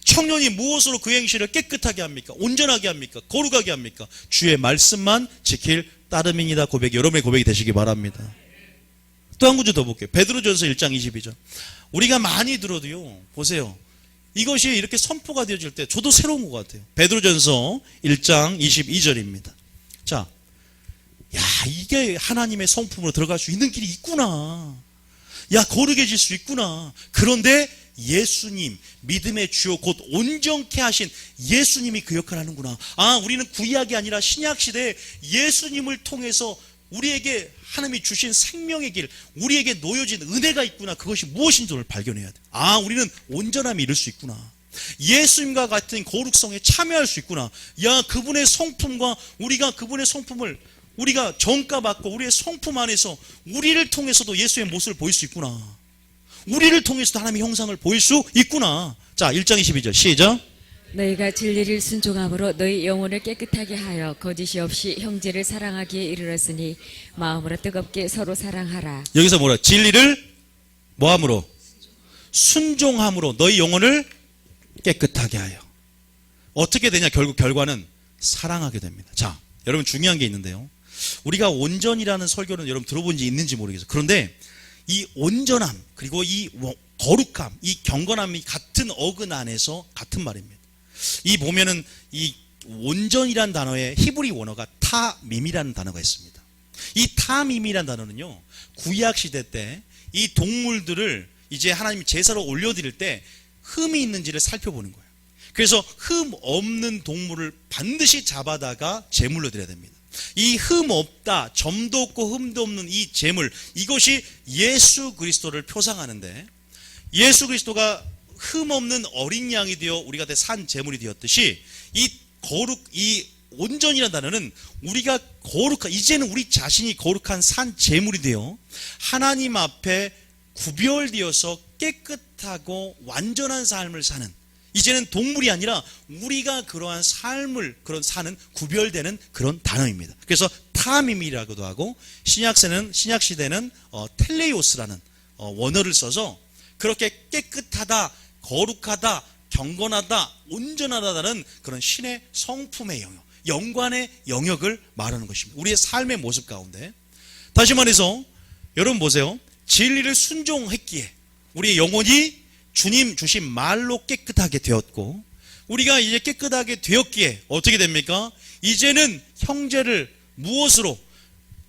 청년이 무엇으로 그 행실을 깨끗하게 합니까? 온전하게 합니까? 거룩하게 합니까? 주의 말씀만 지킬 따름이니다 고백이 여러분의 고백이 되시기 바랍니다. 또 한 구절 더 볼게요. 베드로전서 1장 22절. 우리가 많이 들어도요. 보세요. 이것이 이렇게 선포가 되어질 때 저도 새로운 것 같아요. 베드로전서 1장 22절입니다. 자, 야, 이게 하나님의 성품으로 들어갈 수 있는 길이 있구나. 야, 거룩해질 수 있구나. 그런데 예수님, 믿음의 주요 곧 온전케 하신 예수님이 그 역할을 하는구나. 아, 우리는 구약이 아니라 신약 시대에 예수님을 통해서 우리에게 하나님이 주신 생명의 길, 우리에게 놓여진 은혜가 있구나. 그것이 무엇인지를 발견해야 돼. 아, 우리는 온전함에 이를 수 있구나. 예수님과 같은 거룩성에 참여할 수 있구나. 야, 그분의 성품과 우리가 그분의 성품을 우리가 정가받고 우리의 성품 안에서 우리를 통해서도 예수의 모습을 보일 수 있구나. 우리를 통해서도 하나님의 형상을 보일 수 있구나. 자, 1장 22절 시작. 너희가 진리를 순종함으로 너희 영혼을 깨끗하게 하여 거짓이 없이 형제를 사랑하기에 이르렀으니 마음으로 뜨겁게 서로 사랑하라. 여기서 뭐라? 진리를 뭐함으로? 순종함으로 너희 영혼을 깨끗하게 하여. 어떻게 되냐? 결국 결과는 사랑하게 됩니다. 자, 여러분 중요한 게 있는데요. 우리가 온전이라는 설교는 여러분 들어본 지 있는지 모르겠어요. 그런데 이 온전함 그리고 이 거룩함, 이 경건함이 같은 어근 안에서 같은 말입니다. 이 보면은 이 온전이라는 단어에 히브리 원어가 타밈이라는 단어가 있습니다. 이 타밈이라는 단어는요, 구약 시대 때 이 동물들을 이제 하나님이 제사로 올려드릴 때 흠이 있는지를 살펴보는 거예요. 그래서 흠 없는 동물을 반드시 잡아다가 제물로 드려야 됩니다. 이 흠 없다, 점도 없고 흠도 없는 이 제물, 이것이 예수 그리스도를 표상하는데, 예수 그리스도가 흠 없는 어린 양이 되어 우리가 산 제물이 되었듯이 이 온전이라는 단어는 우리가 이제는 우리 자신이 거룩한 산 제물이 되어 하나님 앞에 구별되어서 깨끗하고 완전한 삶을 사는, 이제는 동물이 아니라 우리가 그러한 삶을 사는 구별되는 그런 단어입니다. 그래서 타밈이라고도 하고 신약 시대는 텔레이오스라는 원어를 써서 그렇게 깨끗하다, 거룩하다, 경건하다, 온전하다는 그런 신의 성품의 영역, 영관의 영역을 말하는 것입니다. 우리의 삶의 모습 가운데. 다시 말해서 여러분 보세요. 진리를 순종했기에 우리의 영혼이 주님 주신 말로 깨끗하게 되었고, 우리가 이제 깨끗하게 되었기에 어떻게 됩니까? 이제는 형제를 무엇으로?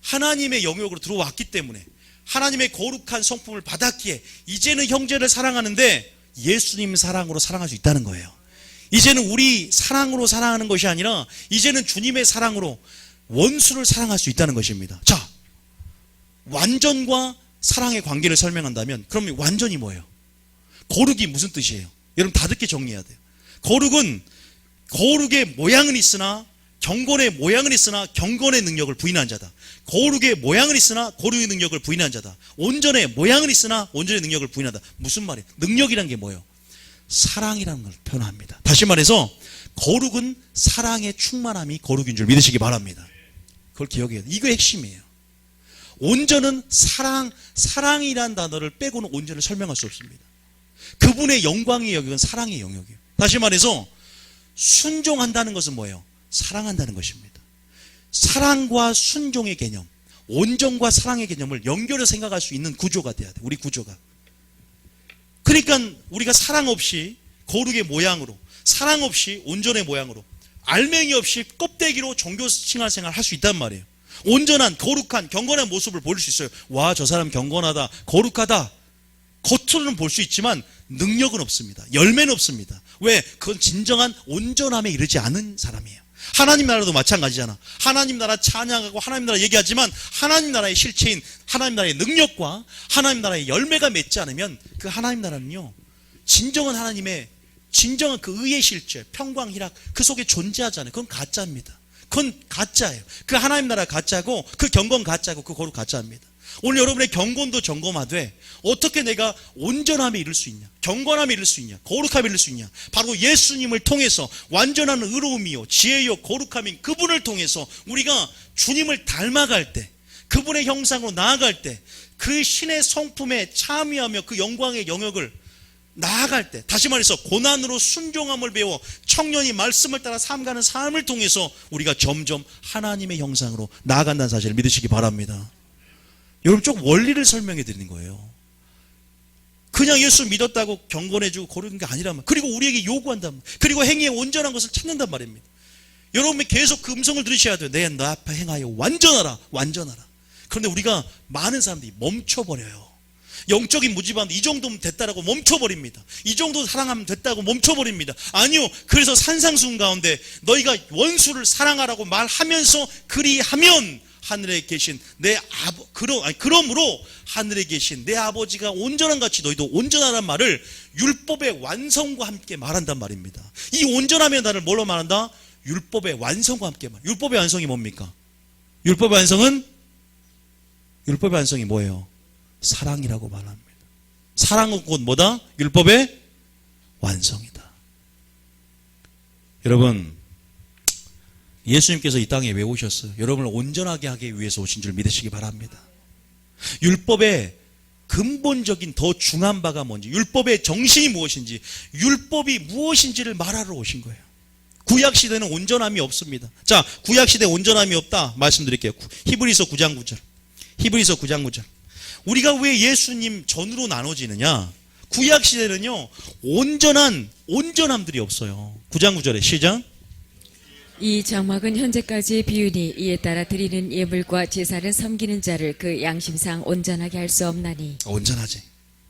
하나님의 영역으로 들어왔기 때문에, 하나님의 거룩한 성품을 받았기에 이제는 형제를 사랑하는데, 예수님 사랑으로 사랑할 수 있다는 거예요. 이제는 우리 사랑으로 사랑하는 것이 아니라 이제는 주님의 사랑으로 원수를 사랑할 수 있다는 것입니다. 자, 완전과 사랑의 관계를 설명한다면 그럼 완전이 뭐예요? 거룩이 무슨 뜻이에요? 여러분 다 듣게 정리해야 돼요. 거룩의 모양은 있으나 경건의 모양은 있으나 경건의 능력을 부인한 자다. 거룩의 모양은 있으나 거룩의 능력을 부인한 자다. 온전의 모양은 있으나 온전의 능력을 부인하다. 무슨 말이에요? 능력이란 게 뭐예요? 사랑이라는 걸 표현합니다. 다시 말해서 거룩은 사랑의 충만함이 거룩인 줄 믿으시기 바랍니다. 그걸 기억해야 돼요. 이거 핵심이에요. 온전은 사랑이란 단어를 빼고는 온전을 설명할 수 없습니다. 그분의 영광의 영역은 사랑의 영역이에요. 다시 말해서 순종한다는 것은 뭐예요? 사랑한다는 것입니다. 사랑과 순종의 개념, 온전과 사랑의 개념을 연결해서 생각할 수 있는 구조가 돼야 돼. 우리 구조가. 그러니까 우리가 사랑 없이 거룩의 모양으로, 사랑 없이 온전의 모양으로, 알맹이 없이 껍데기로 종교 생활을 할 수 있단 말이에요. 온전한, 거룩한, 경건한 모습을 보일 수 있어요. 와, 저 사람 경건하다, 거룩하다. 겉으로는 볼 수 있지만 능력은 없습니다. 열매는 없습니다. 왜? 그건 진정한 온전함에 이르지 않은 사람이에요. 하나님 나라도 마찬가지잖아. 하나님 나라 찬양하고 하나님 나라 얘기하지만 하나님 나라의 실체인 하나님 나라의 능력과 하나님 나라의 열매가 맺지 않으면 그 하나님 나라는요, 진정한 하나님의 진정한 그 의의 실체, 평강, 희락 그 속에 존재하잖아요. 그건 가짜입니다. 그건 가짜예요. 그 하나님 나라 가짜고 그 경건 가짜고 그 거룩 가짜입니다. 오늘 여러분의 경건도 점검하되 어떻게 내가 온전함에 이를 수 있냐, 경건함에 이를 수 있냐, 거룩함에 이를 수 있냐. 바로 예수님을 통해서 완전한 의로움이요 지혜요 거룩함인 그분을 통해서 우리가 주님을 닮아갈 때, 그분의 형상으로 나아갈 때, 그 신의 성품에 참여하며 그 영광의 영역을 나아갈 때, 다시 말해서 고난으로 순종함을 배워 청년이 말씀을 따라 삶가는 삶을 통해서 우리가 점점 하나님의 형상으로 나아간다는 사실을 믿으시기 바랍니다. 여러분 좀 원리를 설명해 드리는 거예요. 그냥 예수 믿었다고 경건해지고 거룩한 게 아니라면, 그리고 우리에게 요구한다면, 그리고 행위에 온전한 것을 찾는단 말입니다. 여러분이 계속 그 음성을 들으셔야 돼요. 내 앞에 행하여 완전하라, 완전하라. 그런데 우리가 많은 사람들이 멈춰버려요. 영적인 무지반도 이 정도면 됐다라고 멈춰버립니다. 이 정도 사랑하면 됐다고 멈춰버립니다. 아니요, 그래서 산상수훈 가운데 너희가 원수를 사랑하라고 말하면서 그리하면 하늘에 계신 그러므로 하늘에 계신 내 아버지가 온전한 같이 너희도 온전하란 말을 율법의 완성과 함께 말한단 말입니다. 이 온전함의 나를 뭘로 말한다? 율법의 완성과 함께 말. 율법의 완성이 뭡니까? 율법의 완성이 뭐예요? 사랑이라고 말합니다. 사랑은 곧 뭐다? 율법의 완성이다. 여러분, 예수님께서 이 땅에 왜 오셨어요? 여러분을 온전하게 하기 위해서 오신 줄 믿으시기 바랍니다. 율법의 근본적인 더 중요한 바가 뭔지, 율법의 정신이 무엇인지, 율법이 무엇인지를 말하러 오신 거예요. 구약시대는 온전함이 없습니다. 자, 구약시대 온전함이 없다 말씀드릴게요. 히브리서 9장 9절. 히브리서 9장 9절. 우리가 왜 예수님 전으로 나눠지느냐? 구약시대는요, 온전함들이 없어요. 9장 9절에 시작. 이 장막은 현재까지의 비유니 이에 따라 드리는 예물과 제사를 섬기는 자를 그 양심상 온전하게 할 수 없나니. 온전하지.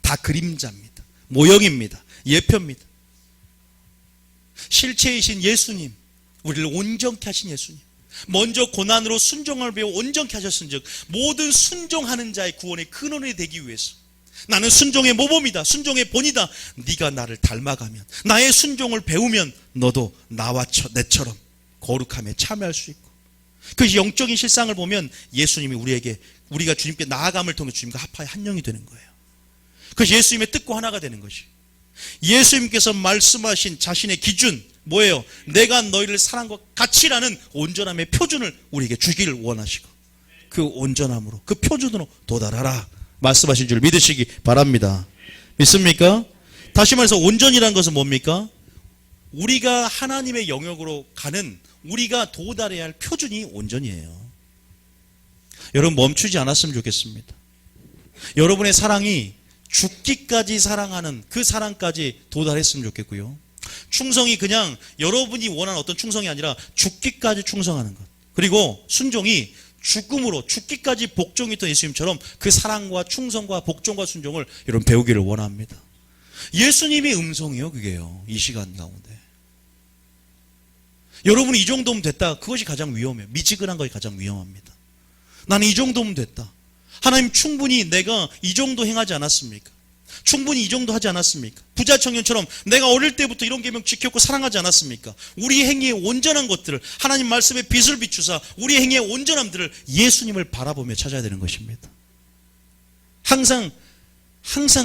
다 그림자입니다. 모형입니다. 예표입니다. 실체이신 예수님, 우리를 온전케 하신 예수님, 먼저 고난으로 순종을 배워 온전케 하셨은즉 모든 순종하는 자의 구원의 근원이 되기 위해서, 나는 순종의 모범이다, 순종의 본이다, 네가 나를 닮아가면, 나의 순종을 배우면 너도 나와 내처럼 거룩함에 참여할 수 있고, 그 영적인 실상을 보면 예수님이 우리가 주님께 나아감을 통해 주님과 합하여 한 영이 되는 거예요. 그래서 예수님의 뜻과 하나가 되는 것이, 예수님께서 말씀하신 자신의 기준 뭐예요? 내가 너희를 사랑과 같이라는 온전함의 표준을 우리에게 주기를 원하시고, 그 온전함으로, 그 표준으로 도달하라 말씀하신 줄 믿으시기 바랍니다. 믿습니까? 다시 말해서 온전이라는 것은 뭡니까? 우리가 하나님의 영역으로 가는, 우리가 도달해야 할 표준이 온전이에요. 여러분 멈추지 않았으면 좋겠습니다. 여러분의 사랑이 죽기까지 사랑하는 그 사랑까지 도달했으면 좋겠고요. 충성이 그냥 여러분이 원하는 어떤 충성이 아니라 죽기까지 충성하는 것, 그리고 순종이 죽음으로 죽기까지 복종했던 예수님처럼 그 사랑과 충성과 복종과 순종을 여러분 배우기를 원합니다. 예수님의 음성이요, 그게요. 이 시간 가운데. 여러분이 이 정도면 됐다. 그것이 가장 위험해요. 미지근한 것이 가장 위험합니다. 나는 이 정도면 됐다. 하나님 충분히 내가 이 정도 행하지 않았습니까? 충분히 이 정도 하지 않았습니까? 부자 청년처럼 내가 어릴 때부터 이런 계명 지켰고 사랑하지 않았습니까? 우리 행위의 온전한 것들을 하나님 말씀에 빛을 비추사 우리 행위의 온전함들을 예수님을 바라보며 찾아야 되는 것입니다. 항상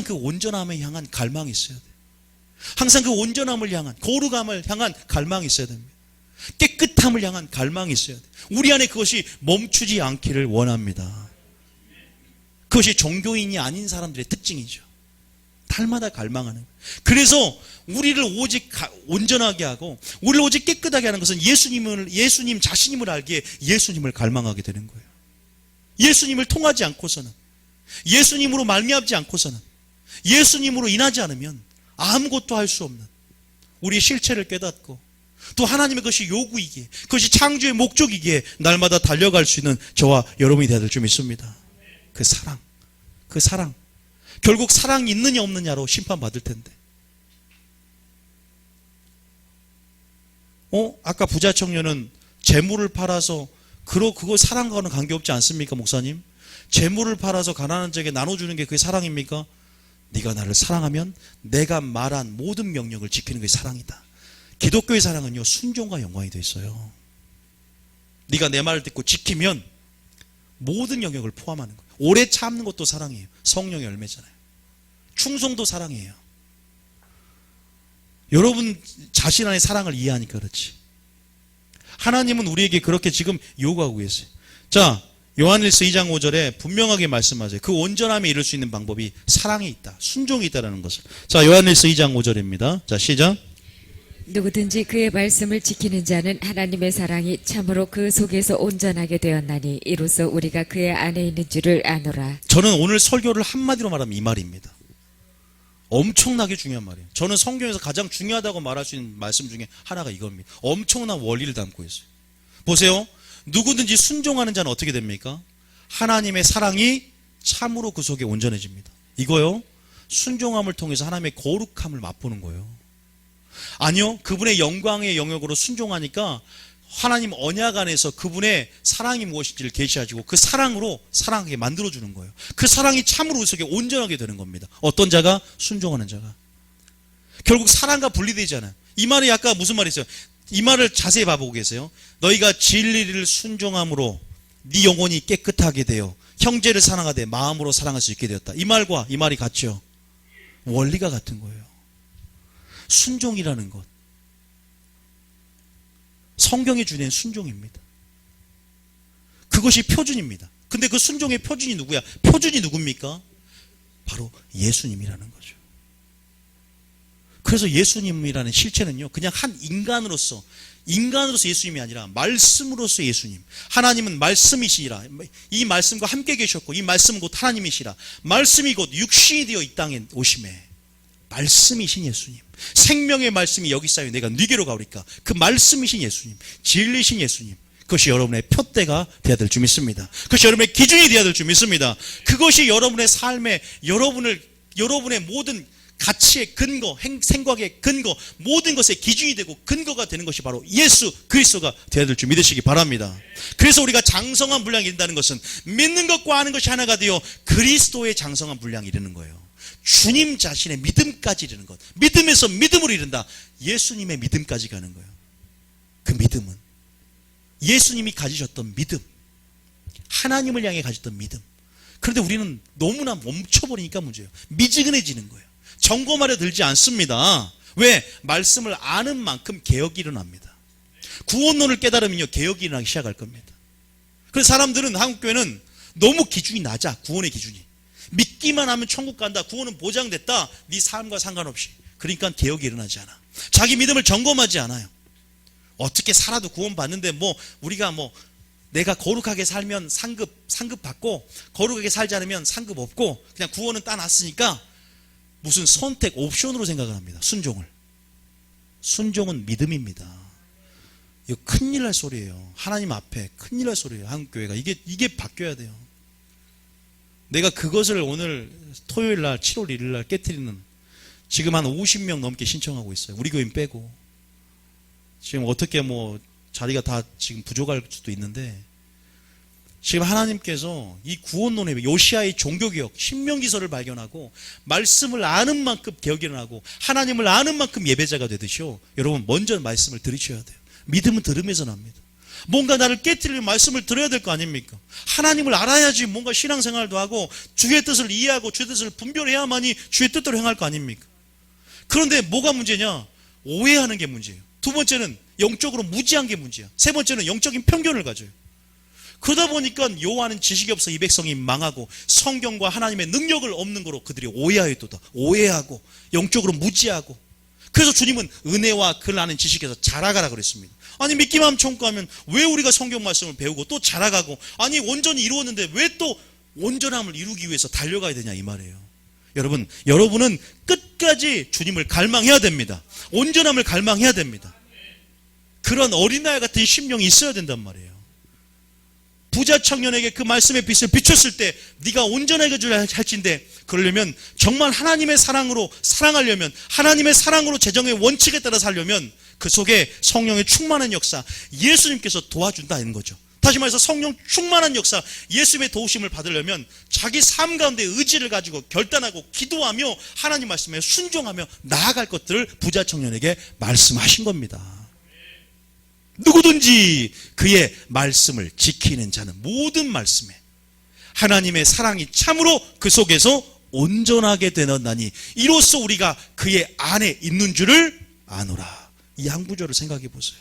그 온전함을 향한 갈망이 있어야 돼요. 항상 그 온전함을 향한, 거룩함을 향한 갈망이 있어야 됩니다. 깨끗함을 향한 갈망이 있어야 돼요. 우리 안에 그것이 멈추지 않기를 원합니다. 그것이 종교인이 아닌 사람들의 특징이죠. 날마다 갈망하는 거예요. 그래서 우리를 오직 온전하게 하고 우리를 오직 깨끗하게 하는 것은 예수님 자신임을 알기에 예수님을 갈망하게 되는 거예요. 예수님을 통하지 않고서는, 예수님으로 말미암지 않고서는, 예수님으로 인하지 않으면 아무것도 할 수 없는 우리의 실체를 깨닫고 또 하나님의 것이 요구이기에, 그것이 창조의 목적이기에 날마다 달려갈 수 있는 저와 여러분이 되어야 될 줄 믿습니다. 그 사랑. 결국 사랑이 있느냐 없느냐로 심판받을 텐데. 아까 부자 청년은 재물을 팔아서 그거 사랑과는 관계없지 않습니까, 목사님? 재물을 팔아서 가난한 자에게 나눠주는 게 그게 사랑입니까? 네가 나를 사랑하면 내가 말한 모든 명령을 지키는 게 사랑이다. 기독교의 사랑은요, 순종과 영광이 되어 있어요. 네가 내 말을 듣고 지키면 모든 영역을 포함하는 거예요. 오래 참는 것도 사랑이에요. 성령의 열매잖아요. 충성도 사랑이에요. 여러분 자신 안의 사랑을 이해하니까 그렇지. 하나님은 우리에게 그렇게 지금 요구하고 계세요. 자, 요한일서 2장 5절에 분명하게 말씀하세요. 그 온전함에 이룰 수 있는 방법이 사랑에 있다. 순종이 있다라는 것을. 자, 요한일서 2장 5절입니다. 자, 시작. 누구든지 그의 말씀을 지키는 자는 하나님의 사랑이 참으로 그 속에서 온전하게 되었나니 이로써 우리가 그의 안에 있는 줄을 아노라. 저는 오늘 설교를 한마디로 말하면 이 말입니다. 엄청나게 중요한 말이에요. 저는 성경에서 가장 중요하다고 말할 수 있는 말씀 중에 하나가 이겁니다. 엄청난 원리를 담고 있어요. 보세요. 누구든지 순종하는 자는 어떻게 됩니까? 하나님의 사랑이 참으로 그 속에 온전해집니다. 이거요, 순종함을 통해서 하나님의 거룩함을 맛보는 거예요. 아니요, 그분의 영광의 영역으로 순종하니까 하나님 언약 안에서 그분의 사랑이 무엇인지를 계시하시고 그 사랑으로 사랑하게 만들어주는 거예요. 그 사랑이 참으로 그 속에 온전하게 되는 겁니다. 어떤 자가? 순종하는 자가. 결국 사랑과 분리되잖아요. 이 말이 아까 무슨 말이 있어요? 이 말을 자세히 봐보고 계세요. 너희가 진리를 순종함으로 네 영혼이 깨끗하게 되어 형제를 사랑하되 마음으로 사랑할 수 있게 되었다. 이 말과 이 말이 같죠? 원리가 같은 거예요. 순종이라는 것, 성경이 주는 순종입니다. 그것이 표준입니다. 근데 그 순종의 표준이 누구야? 표준이 누굽니까? 바로 예수님이라는 거죠. 그래서 예수님이라는 실체는요, 그냥 한 인간으로서 예수님이 아니라 말씀으로서 예수님. 하나님은 말씀이시라. 이 말씀과 함께 계셨고 이 말씀은 곧 하나님이시라. 말씀이 곧 육신이 되어 이 땅에 오심에 말씀이신 예수님. 생명의 말씀이 여기 쌓여 내가 네게로 가오리까. 그 말씀이신 예수님, 진리신 예수님. 그것이 여러분의 표대가 되어야 될 줄 믿습니다. 그것이 여러분의 기준이 되어야 될 줄 믿습니다. 그것이 여러분의 삶에 여러분의 모든 가치의 근거, 생각의 근거, 모든 것의 기준이 되고 근거가 되는 것이 바로 예수 그리스도가 되어야 될 줄 믿으시기 바랍니다. 그래서 우리가 장성한 분량이 이른다는 것은 믿는 것과 아는 것이 하나가 되어 그리스도의 장성한 분량이 이르는 거예요. 주님 자신의 믿음까지 이르는 것. 믿음에서 믿음으로 이른다. 예수님의 믿음까지 가는 거예요. 그 믿음은 예수님이 가지셨던 믿음, 하나님을 향해 가졌던 믿음. 그런데 우리는 너무나 멈춰버리니까 문제예요. 미지근해지는 거예요. 점검하려 들지 않습니다. 왜? 말씀을 아는 만큼 개혁이 일어납니다. 구원론을 깨달으면요, 개혁이 일어나기 시작할 겁니다. 그래서 사람들은, 한국교회는 너무 기준이 낮아. 구원의 기준이. 믿기만 하면 천국 간다. 구원은 보장됐다. 네 삶과 상관없이. 그러니까 개혁이 일어나지 않아. 자기 믿음을 점검하지 않아요. 어떻게 살아도 구원 받는데 우리가 내가 거룩하게 살면 상급 받고 거룩하게 살지 않으면 상급 없고 그냥 구원은 따놨으니까 무슨 선택 옵션으로 생각을 합니다. 순종은 믿음입니다. 이거 큰일 날 소리예요. 하나님 앞에 큰일 날 소리예요. 한국교회가 이게 바뀌어야 돼요. 내가 그것을 오늘 토요일 날 7월 1일 날 깨트리는 지금 한 50명 넘게 신청하고 있어요. 우리 교인 빼고. 지금 어떻게 자리가 다 지금 부족할 수도 있는데, 지금 하나님께서 이 구원론의 요시아의 종교개혁, 신명기서를 발견하고 말씀을 아는 만큼 개혁을 하고 하나님을 아는 만큼 예배자가 되듯이요. 여러분 먼저 말씀을 들으셔야 돼요. 믿음은 들으면서 납니다. 뭔가 나를 깨트리는 말씀을 들어야 될 거 아닙니까? 하나님을 알아야지 뭔가 신앙생활도 하고 주의 뜻을 이해하고 주의 뜻을 분별해야만이 주의 뜻대로 행할 거 아닙니까? 그런데 뭐가 문제냐? 오해하는 게 문제예요. 두 번째는 영적으로 무지한 게 문제야. 세 번째는 영적인 편견을 가져요. 그러다 보니까 여호와는 지식이 없어 이 백성이 망하고 성경과 하나님의 능력을 없는 거로 그들이 오해하였도다. 오해하고 영적으로 무지하고. 그래서 주님은 은혜와 그를 아는 지식에서 자라가라 그랬습니다. 아니 믿기만 청구하면 왜 우리가 성경 말씀을 배우고 또 자라가고, 아니 온전히 이루었는데 왜 또 온전함을 이루기 위해서 달려가야 되냐 이 말이에요. 여러분은 끝까지 주님을 갈망해야 됩니다. 온전함을 갈망해야 됩니다. 그런 어린아이 같은 심령이 있어야 된단 말이에요. 부자 청년에게 그 말씀의 빛을 비췄을 때 네가 온전하게 할진데, 그러려면 정말 하나님의 사랑으로 살아가려면, 하나님의 사랑으로 재정의 원칙에 따라 살려면 그 속에 성령의 충만한 역사, 예수님께서 도와준다는 거죠. 다시 말해서 성령 충만한 역사, 예수님의 도우심을 받으려면 자기 삶 가운데 의지를 가지고 결단하고 기도하며 하나님 말씀에 순종하며 나아갈 것들을 부자 청년에게 말씀하신 겁니다. 누구든지 그의 말씀을 지키는 자는 모든 말씀에 하나님의 사랑이 참으로 그 속에서 온전하게 되었나니 이로써 우리가 그의 안에 있는 줄을 아노라. 이 한 구절을 생각해 보세요.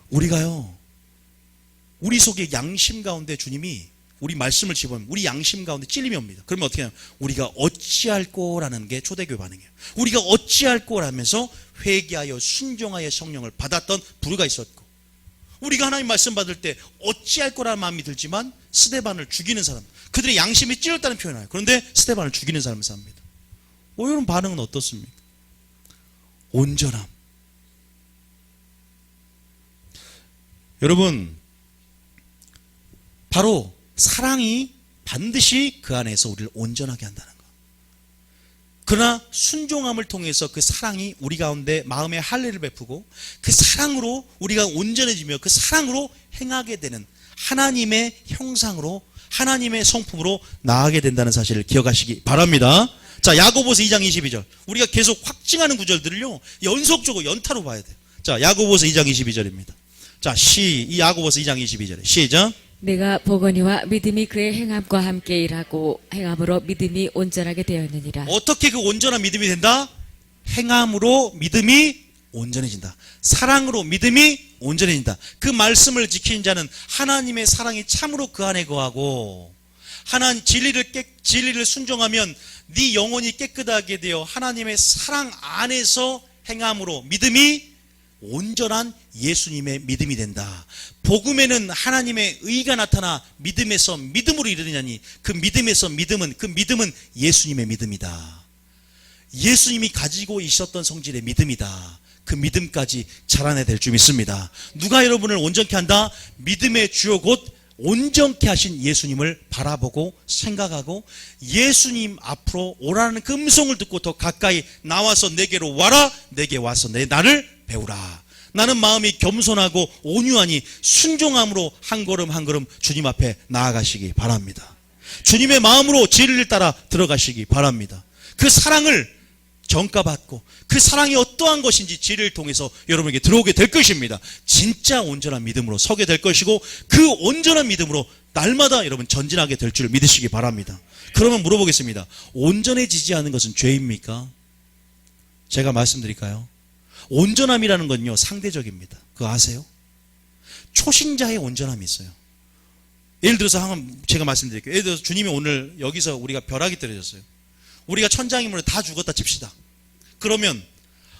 우리가요, 우리 속에 양심 가운데 주님이 우리 말씀을 집어면 우리 양심 가운데 찔림이 옵니다. 그러면 어떻게 하냐? 우리가 어찌할 거라는 게 초대교회 반응이에요. 우리가 어찌할 거라면서 회개하여 순종하여 성령을 받았던 부류가 있었고, 우리가 하나님 말씀 받을 때 어찌할 거라는 마음이 들지만 스데반을 죽이는 사람, 그들의 양심이 찔렸다는 표현을 해요. 그런데 스데반을 죽이는 사람을 삽니다. 이런 반응은 어떻습니까? 온전함. 여러분, 바로 사랑이 반드시 그 안에서 우리를 온전하게 한다는 것. 그러나 순종함을 통해서 그 사랑이 우리 가운데 마음의 할례를 베푸고 그 사랑으로 우리가 온전해지며 그 사랑으로 행하게 되는 하나님의 형상으로, 하나님의 성품으로 나아가게 된다는 사실을 기억하시기 바랍니다. 자, 야고보서 2장 22절. 우리가 계속 확증하는 구절들을요, 연속적으로 연타로 봐야 돼요. 자, 야고보서 2장 22절입니다. 자, 이 야고보서 2장 22절에 시작. 내가 보거니와 믿음이 그의 행함과 함께 일하고 행함으로 믿음이 온전하게 되었느니라. 어떻게 그 온전한 믿음이 된다? 행함으로 믿음이 온전해진다. 사랑으로 믿음이 온전해진다. 그 말씀을 지키는 자는 하나님의 사랑이 참으로 그 안에 거하고, 하나님 진리를 순종하면 네 영혼이 깨끗하게 되어 하나님의 사랑 안에서 행함으로 믿음이 온전한 예수님의 믿음이 된다. 복음에는 하나님의 의가 나타나 믿음에서 믿음으로 이르느냐니 그 믿음에서 믿음은, 그 믿음은 예수님의 믿음이다. 예수님이 가지고 있었던 성질의 믿음이다. 그 믿음까지 자라나야 될 줄 믿습니다. 누가 여러분을 온전케 한다? 믿음의 주요 곧 온전케 하신 예수님을 바라보고 생각하고 예수님 앞으로 오라는 그 음성을 듣고 더 가까이 나와서 내게로 와라. 내게 와서 나를 배우라. 나는 마음이 겸손하고 온유하니 순종함으로 한 걸음 한 걸음 주님 앞에 나아가시기 바랍니다. 주님의 마음으로 진리를 따라 들어가시기 바랍니다. 그 사랑을 정가받고 그 사랑이 어떠한 것인지 진리를 통해서 여러분에게 들어오게 될 것입니다. 진짜 온전한 믿음으로 서게 될 것이고 그 온전한 믿음으로 날마다 여러분 전진하게 될 줄 믿으시기 바랍니다. 그러면 물어보겠습니다. 온전해지지 않은 것은 죄입니까? 제가 말씀드릴까요? 온전함이라는 건요, 상대적입니다. 그거 아세요? 초신자의 온전함이 있어요. 예를 들어서 한번 제가 말씀드릴게요. 예를 들어서 주님이 오늘 여기서 우리가 벼락이 떨어졌어요. 우리가 천장이므로 다 죽었다 칩시다. 그러면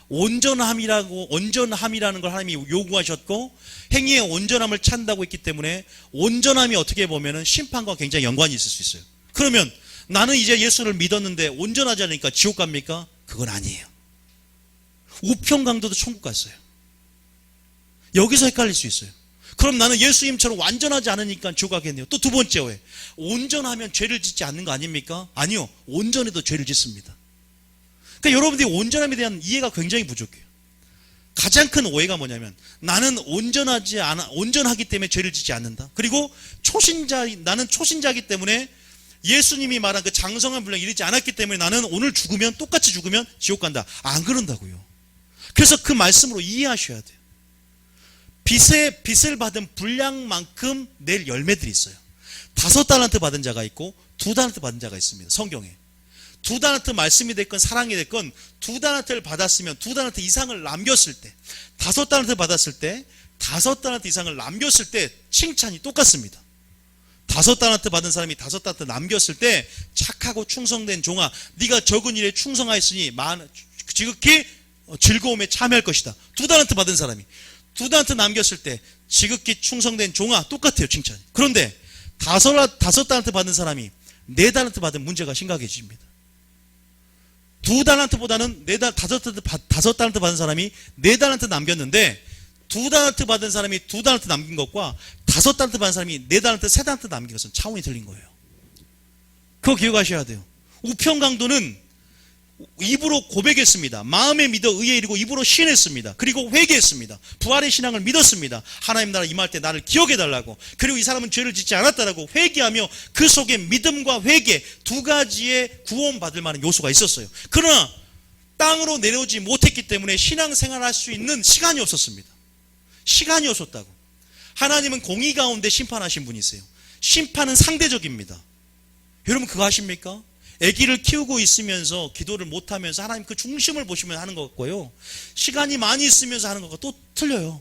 온전함이라는 걸 하나님이 요구하셨고 행위의 온전함을 찾는다고 했기 때문에 온전함이 어떻게 보면은 심판과 굉장히 연관이 있을 수 있어요. 그러면 나는 이제 예수를 믿었는데 온전하지 않으니까 지옥 갑니까? 그건 아니에요. 우평강도도 천국 갔어요. 여기서 헷갈릴 수 있어요. 그럼 나는 예수님처럼 완전하지 않으니까 지옥 가겠네요. 또 두 번째, 왜? 온전하면 죄를 짓지 않는 거 아닙니까? 아니요. 온전해도 죄를 짓습니다. 그러니까 여러분들이 온전함에 대한 이해가 굉장히 부족해요. 가장 큰 오해가 뭐냐면 나는 온전하기 때문에 죄를 짓지 않는다. 그리고 나는 초신자이기 때문에 예수님이 말한 그 장성한 분량에 이르지 않았기 때문에 나는 오늘 똑같이 죽으면 지옥 간다. 안 그런다고요. 그래서 그 말씀으로 이해하셔야 돼요. 빚을 받은 분량만큼 낼 열매들이 있어요. 5달란트 받은 자가 있고 2달란트 받은 자가 있습니다. 성경에. 2달란트 말씀이 됐건 사랑이 됐건 2달란트를 받았으면 2달란트 이상을 남겼을 때, 5달란트 받았을 때 5달란트 이상을 남겼을 때 칭찬이 똑같습니다. 5달란트 받은 사람이 5달란트 남겼을 때 착하고 충성된 종아, 네가 적은 일에 충성하였으니 지극히 즐거움에 참여할 것이다. 2달란트 받은 사람이 2달란트 남겼을 때 지극히 충성된 종아, 똑같아요, 칭찬이. 그런데 5달란트 받은 사람이 4달란트 받은 문제가 심각해집니다. 2달란트보다는 5달란트 받은 사람이 4달란트 남겼는데 2달란트 받은 사람이 2달란트 남긴 것과 5달란트 받은 사람이 4달란트, 3달란트 남긴 것은 차원이 틀린 거예요. 그거 기억하셔야 돼요. 우편강도는 입으로 고백했습니다. 마음에 믿어 의에 이르고 입으로 시인했습니다. 그리고 회개했습니다. 부활의 신앙을 믿었습니다. 하나님 나라 임할 때 나를 기억해달라고. 그리고 이 사람은 죄를 짓지 않았다라고 회개하며 그 속에 믿음과 회개 2가지의 구원받을 만한 요소가 있었어요. 그러나 땅으로 내려오지 못했기 때문에 신앙생활할 수 있는 시간이 없었습니다. 시간이 없었다고. 하나님은 공의 가운데 심판하신 분이세요. 심판은 상대적입니다. 여러분 그거 아십니까? 아기를 키우고 있으면서 기도를 못하면서 하나님 그 중심을 보시면 하는 것 같고요, 시간이 많이 있으면서 하는 것과 또 틀려요.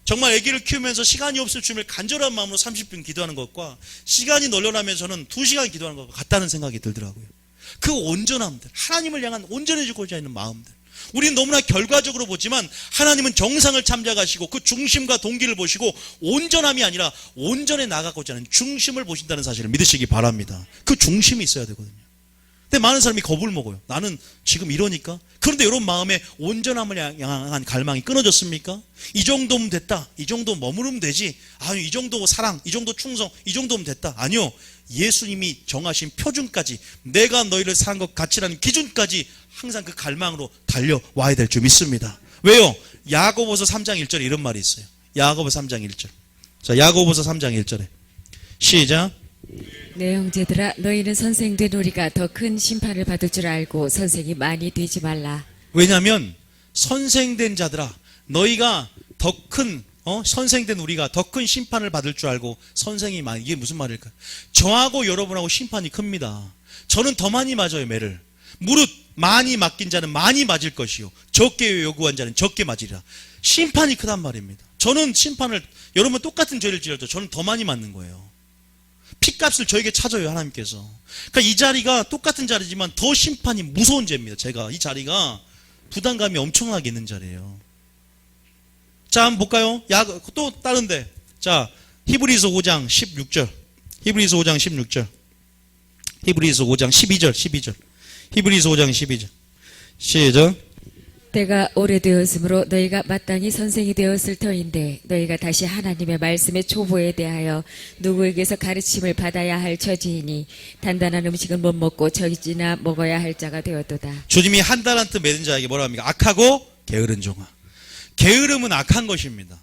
정말 아기를 키우면서 시간이 없을 쯤에 간절한 마음으로 30분 기도하는 것과 시간이 널널하면서는 2시간 기도하는 것과 같다는 생각이 들더라고요. 그 온전함들, 하나님을 향한 온전해지고자 하는 마음들, 우리는 너무나 결과적으로 보지만 하나님은 정상을 참작하시고 그 중심과 동기를 보시고 온전함이 아니라 온전해 나가고자 하는 중심을 보신다는 사실을 믿으시기 바랍니다. 그 중심이 있어야 되거든요. 근데 많은 사람이 겁을 먹어요. 나는 지금 이러니까. 그런데 여러분 마음에 온전함을 향한 갈망이 끊어졌습니까? 이 정도면 됐다, 이 정도 머무르면 되지, 아니 이 정도 사랑, 이 정도 충성, 이 정도면 됐다. 아니요, 예수님이 정하신 표준까지, 내가 너희를 사랑한 것 같이라는 기준까지 항상 그 갈망으로 달려와야 될 줄 믿습니다. 왜요? 야고보서 3장 1절에 이런 말이 있어요. 야고보서 3장 1절. 자, 야고보서 3장 1절에 시작. 내 형제들아, 너희는 선생된 우리가 더 큰 심판을 받을 줄 알고 선생이 많이 되지 말라. 왜냐하면 선생된 자들아, 너희가 더 큰 선생된 우리가 더 큰 심판을 받을 줄 알고 선생이 많이. 이게 무슨 말일까요? 저하고 여러분하고 심판이 큽니다. 저는 더 많이 맞아요, 매를. 무릇 많이 맡긴 자는 많이 맞을 것이요 적게 요구한 자는 적게 맞으리라. 심판이 크단 말입니다. 저는 심판을, 여러분 똑같은 죄를 지어도 저는 더 많이 맞는 거예요. 핏값을 저에게 찾아요, 하나님께서. 그러니까 이 자리가 똑같은 자리지만 더 심판이 무서운 죄입니다. 제가 이 자리가 부담감이 엄청나게 있는 자리예요. 자, 한번 볼까요? 또 다른데. 자, 히브리서 5장 16절. 히브리서 5장 16절. 히브리서 5장 12절. 히브리서 5장 12절. 시작. 때가 오래되었으므로 너희가 마땅히 선생이 되었을 터인데 너희가 다시 하나님의 말씀의 초보에 대하여 누구에게서 가르침을 받아야 할 처지이니 단단한 음식은 못 먹고 저기지나 먹어야 할 자가 되었도다. 주님이 한 달란트 med은 자에게 뭐라 합니까? 악하고 게으른 종아. 게으름은 악한 것입니다.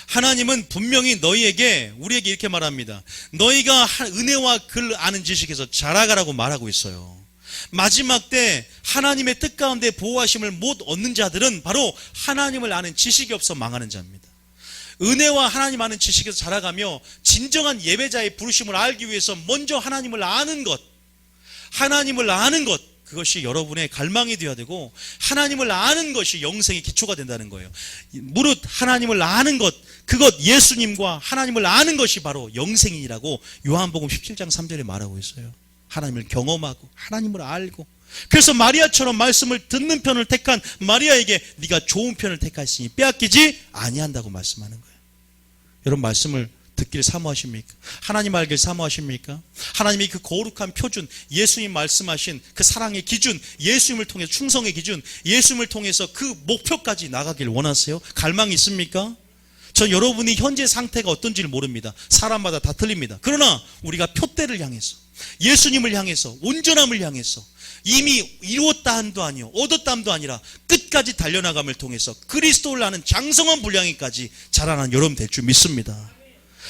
하나님은 분명히 우리에게 이렇게 말합니다. 너희가 은혜와 글 아는 지식에서 자라가라고 말하고 있어요. 마지막 때 하나님의 뜻 가운데 보호하심을 못 얻는 자들은 바로 하나님을 아는 지식이 없어 망하는 자입니다. 은혜와 하나님 아는 지식에서 자라가며 진정한 예배자의 부르심을 알기 위해서 먼저 하나님을 아는 것, 그것이 여러분의 갈망이 되어야 되고, 하나님을 아는 것이 영생의 기초가 된다는 거예요. 무릇 하나님을 아는 것, 그것 예수님과 하나님을 아는 것이 바로 영생이라고 요한복음 17장 3절에 말하고 있어요. 하나님을 경험하고 하나님을 알고. 그래서 마리아처럼 말씀을 듣는 편을 택한 마리아에게 네가 좋은 편을 택했으니 빼앗기지 아니한다고 말씀하는 거예요. 여러분 말씀을 듣기를 사모하십니까? 하나님 알기를 사모하십니까? 하나님이 그 거룩한 표준, 예수님 말씀하신 그 사랑의 기준, 예수님을 통해서 충성의 기준, 예수님을 통해서 그 목표까지 나가기를 원하세요? 갈망이 있습니까? 전 여러분이 현재 상태가 어떤지를 모릅니다. 사람마다 다 틀립니다. 그러나 우리가 표대를 향해서, 예수님을 향해서, 온전함을 향해서, 이미 이루었다 함도 아니요 얻었다 함도 아니라 끝까지 달려나감을 통해서 그리스도를 아는 장성한 분량에까지 자라나는 여러분 될 줄 믿습니다.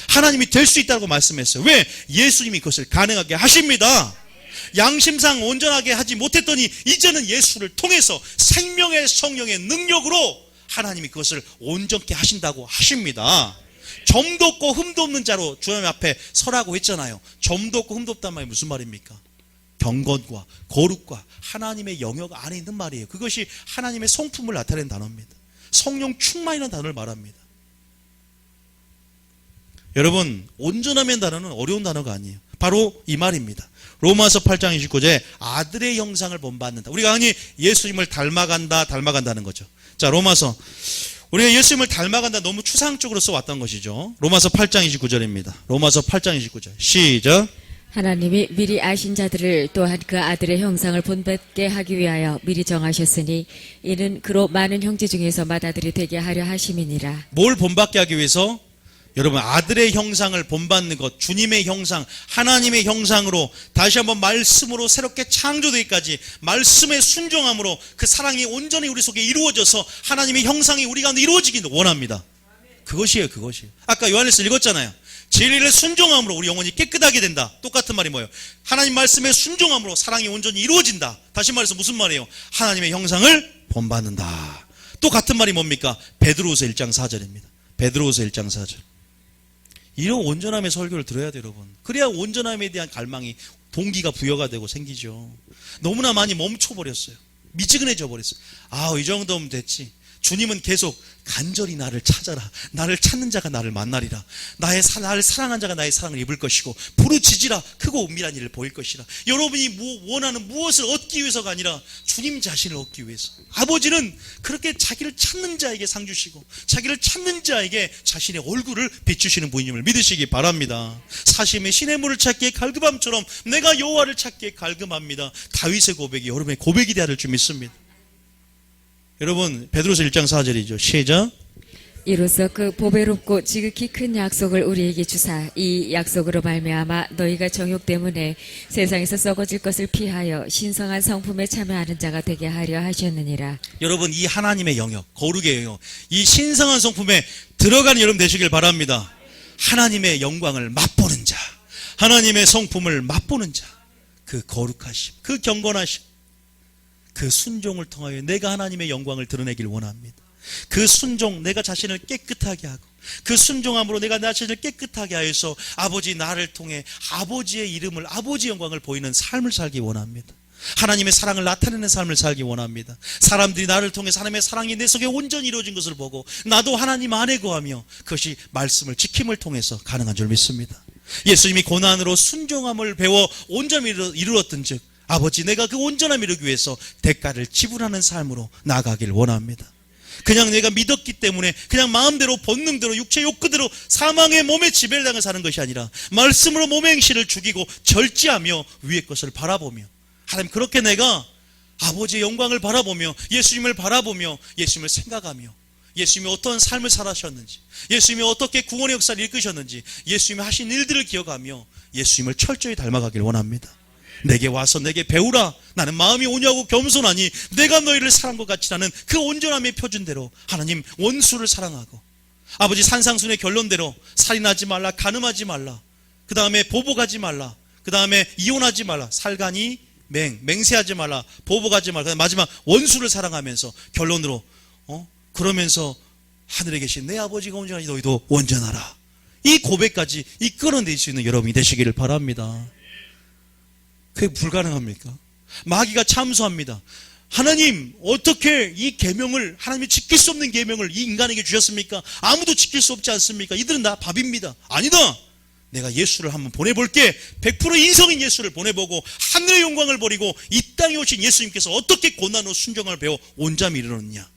하나님이 될 수 있다고 말씀했어요. 왜? 예수님이 그것을 가능하게 하십니다. 양심상 온전하게 하지 못했더니 이제는 예수를 통해서 생명의 성령의 능력으로 하나님이 그것을 온전케 하신다고 하십니다. 점도 없고 흠도 없는 자로 주님 앞에 서라고 했잖아요. 점도 없고 흠도 없단 말이 무슨 말입니까? 경건과 거룩과 하나님의 영역 안에 있는 말이에요. 그것이 하나님의 성품을 나타내는 단어입니다. 성령 충만이라는 단어를 말합니다. 여러분, 온전함의 단어는 어려운 단어가 아니에요. 바로 이 말입니다. 로마서 8장 29절에 아들의 형상을 본받는다. 우리가 흔히 예수님을 닮아간다는 거죠. 자, 로마서, 우리가 예수님을 닮아간다 너무 추상적으로 써왔던 것이죠. 로마서 8장 29절입니다. 로마서 8장 29절 시작. 하나님이 미리 아신 자들을 또한 그 아들의 형상을 본받게 하기 위하여 미리 정하셨으니 이는 그로 많은 형제 중에서 맏아들이 되게 하려 하심이니라. 뭘 본받게 하기 위해서? 여러분, 아들의 형상을 본받는 것, 주님의 형상, 하나님의 형상으로 다시 한번 말씀으로 새롭게 창조되기까지 말씀의 순종함으로 그 사랑이 온전히 우리 속에 이루어져서 하나님의 형상이 우리 가운데 이루어지기를 원합니다. 그것이에요. 아까 요한에서 읽었잖아요. 진리를 순종함으로 우리 영혼이 깨끗하게 된다. 똑같은 말이 뭐예요? 하나님 말씀의 순종함으로 사랑이 온전히 이루어진다. 다시 말해서 무슨 말이에요? 하나님의 형상을 본받는다. 또 같은 말이 뭡니까? 베드로후서 1장 4절입니다. 베드로후서 1장 4절. 이런 온전함의 설교를 들어야 돼요, 여러분. 그래야 온전함에 대한 갈망이, 동기가 부여가 되고 생기죠. 너무나 많이 멈춰버렸어요. 미지근해져 버렸어요. 이 정도면 됐지. 주님은 계속 간절히 나를 찾아라. 나를 찾는 자가 나를 만나리라. 나를 사랑한 자가 나의 사랑을 입을 것이고 부르짖으라. 크고 은밀한 일을 보일 것이라. 여러분이 원하는 무엇을 얻기 위해서가 아니라 주님 자신을 얻기 위해서. 아버지는 그렇게 자기를 찾는 자에게 상 주시고 자기를 찾는 자에게 자신의 얼굴을 비추시는 분임을 믿으시기 바랍니다. 사심의 시냇물을 찾기에 갈급함처럼 내가 여호와를 찾기에 갈급합니다. 다윗의 고백이 여러분의 고백이 되어야 될 줄 믿습니다. 여러분, 베드로서 1장 4절이죠. 시작. 이로써 그 보배롭고 지극히 큰 약속을 우리에게 주사 이 약속으로 말미암아 너희가 정욕 때문에 세상에서 썩어질 것을 피하여 신성한 성품에 참여하는 자가 되게 하려 하셨느니라. 여러분, 이 하나님의 영역, 거룩의 영역, 이 신성한 성품에 들어가는 여러분 되시길 바랍니다. 하나님의 영광을 맛보는 자, 하나님의 성품을 맛보는 자, 그 거룩하심, 그 경건하심, 그 순종을 통하여 내가 하나님의 영광을 드러내길 원합니다. 그 순종, 내가 자신을 깨끗하게 하고 그 순종함으로 내가 나 자신을 깨끗하게 하여서 아버지 나를 통해 아버지의 이름을, 아버지의 영광을 보이는 삶을 살기 원합니다. 하나님의 사랑을 나타내는 삶을 살기 원합니다. 사람들이 나를 통해서 하나님의 사랑이 내 속에 온전히 이루어진 것을 보고 나도 하나님 안에 거하며 그것이 말씀을 지킴을 통해서 가능한 줄 믿습니다. 예수님이 고난으로 순종함을 배워 온전히 이루었던 즉 아버지, 내가 그 온전함을 이루기 위해서 대가를 지불하는 삶으로 나아가길 원합니다. 그냥 내가 믿었기 때문에 그냥 마음대로 본능대로 육체 욕구대로 사망의 몸의 지배를 당해 사는 것이 아니라 말씀으로 몸의 행실을 죽이고 절제하며 위의 것을 바라보며 하나님, 그렇게 내가 아버지의 영광을 바라보며 예수님을 바라보며 예수님을 생각하며 예수님이 어떤 삶을 살아셨는지, 예수님이 어떻게 구원의 역사를 이끄셨는지, 예수님이 하신 일들을 기억하며 예수님을 철저히 닮아가길 원합니다. 내게 와서 내게 배우라. 나는 마음이 온유하고 겸손하니 내가 너희를 사랑한 것 같이 하는 그 온전함의 표준대로 하나님 원수를 사랑하고 아버지 산상순의 결론대로 살인하지 말라, 간음하지 말라, 그 다음에 보복하지 말라, 그 다음에 이혼하지 말라, 살가니 맹세하지 말라, 보복하지 말라, 마지막 원수를 사랑하면서 결론으로 그러면서 하늘에 계신 내 아버지가 온전하니 너희도 온전하라. 이 고백까지 이끌어낼 수 있는 여러분이 되시기를 바랍니다. 그게 불가능합니까? 마귀가 참소합니다. 하나님, 어떻게 이 계명을, 하나님이 지킬 수 없는 계명을 이 인간에게 주셨습니까? 아무도 지킬 수 없지 않습니까? 이들은 다 밥입니다. 아니다. 내가 예수를 한번 보내볼게. 100% 인성인 예수를 보내보고 하늘의 영광을 버리고 이 땅에 오신 예수님께서 어떻게 고난으로 순종을 배워 온잠이 이르렀느냐.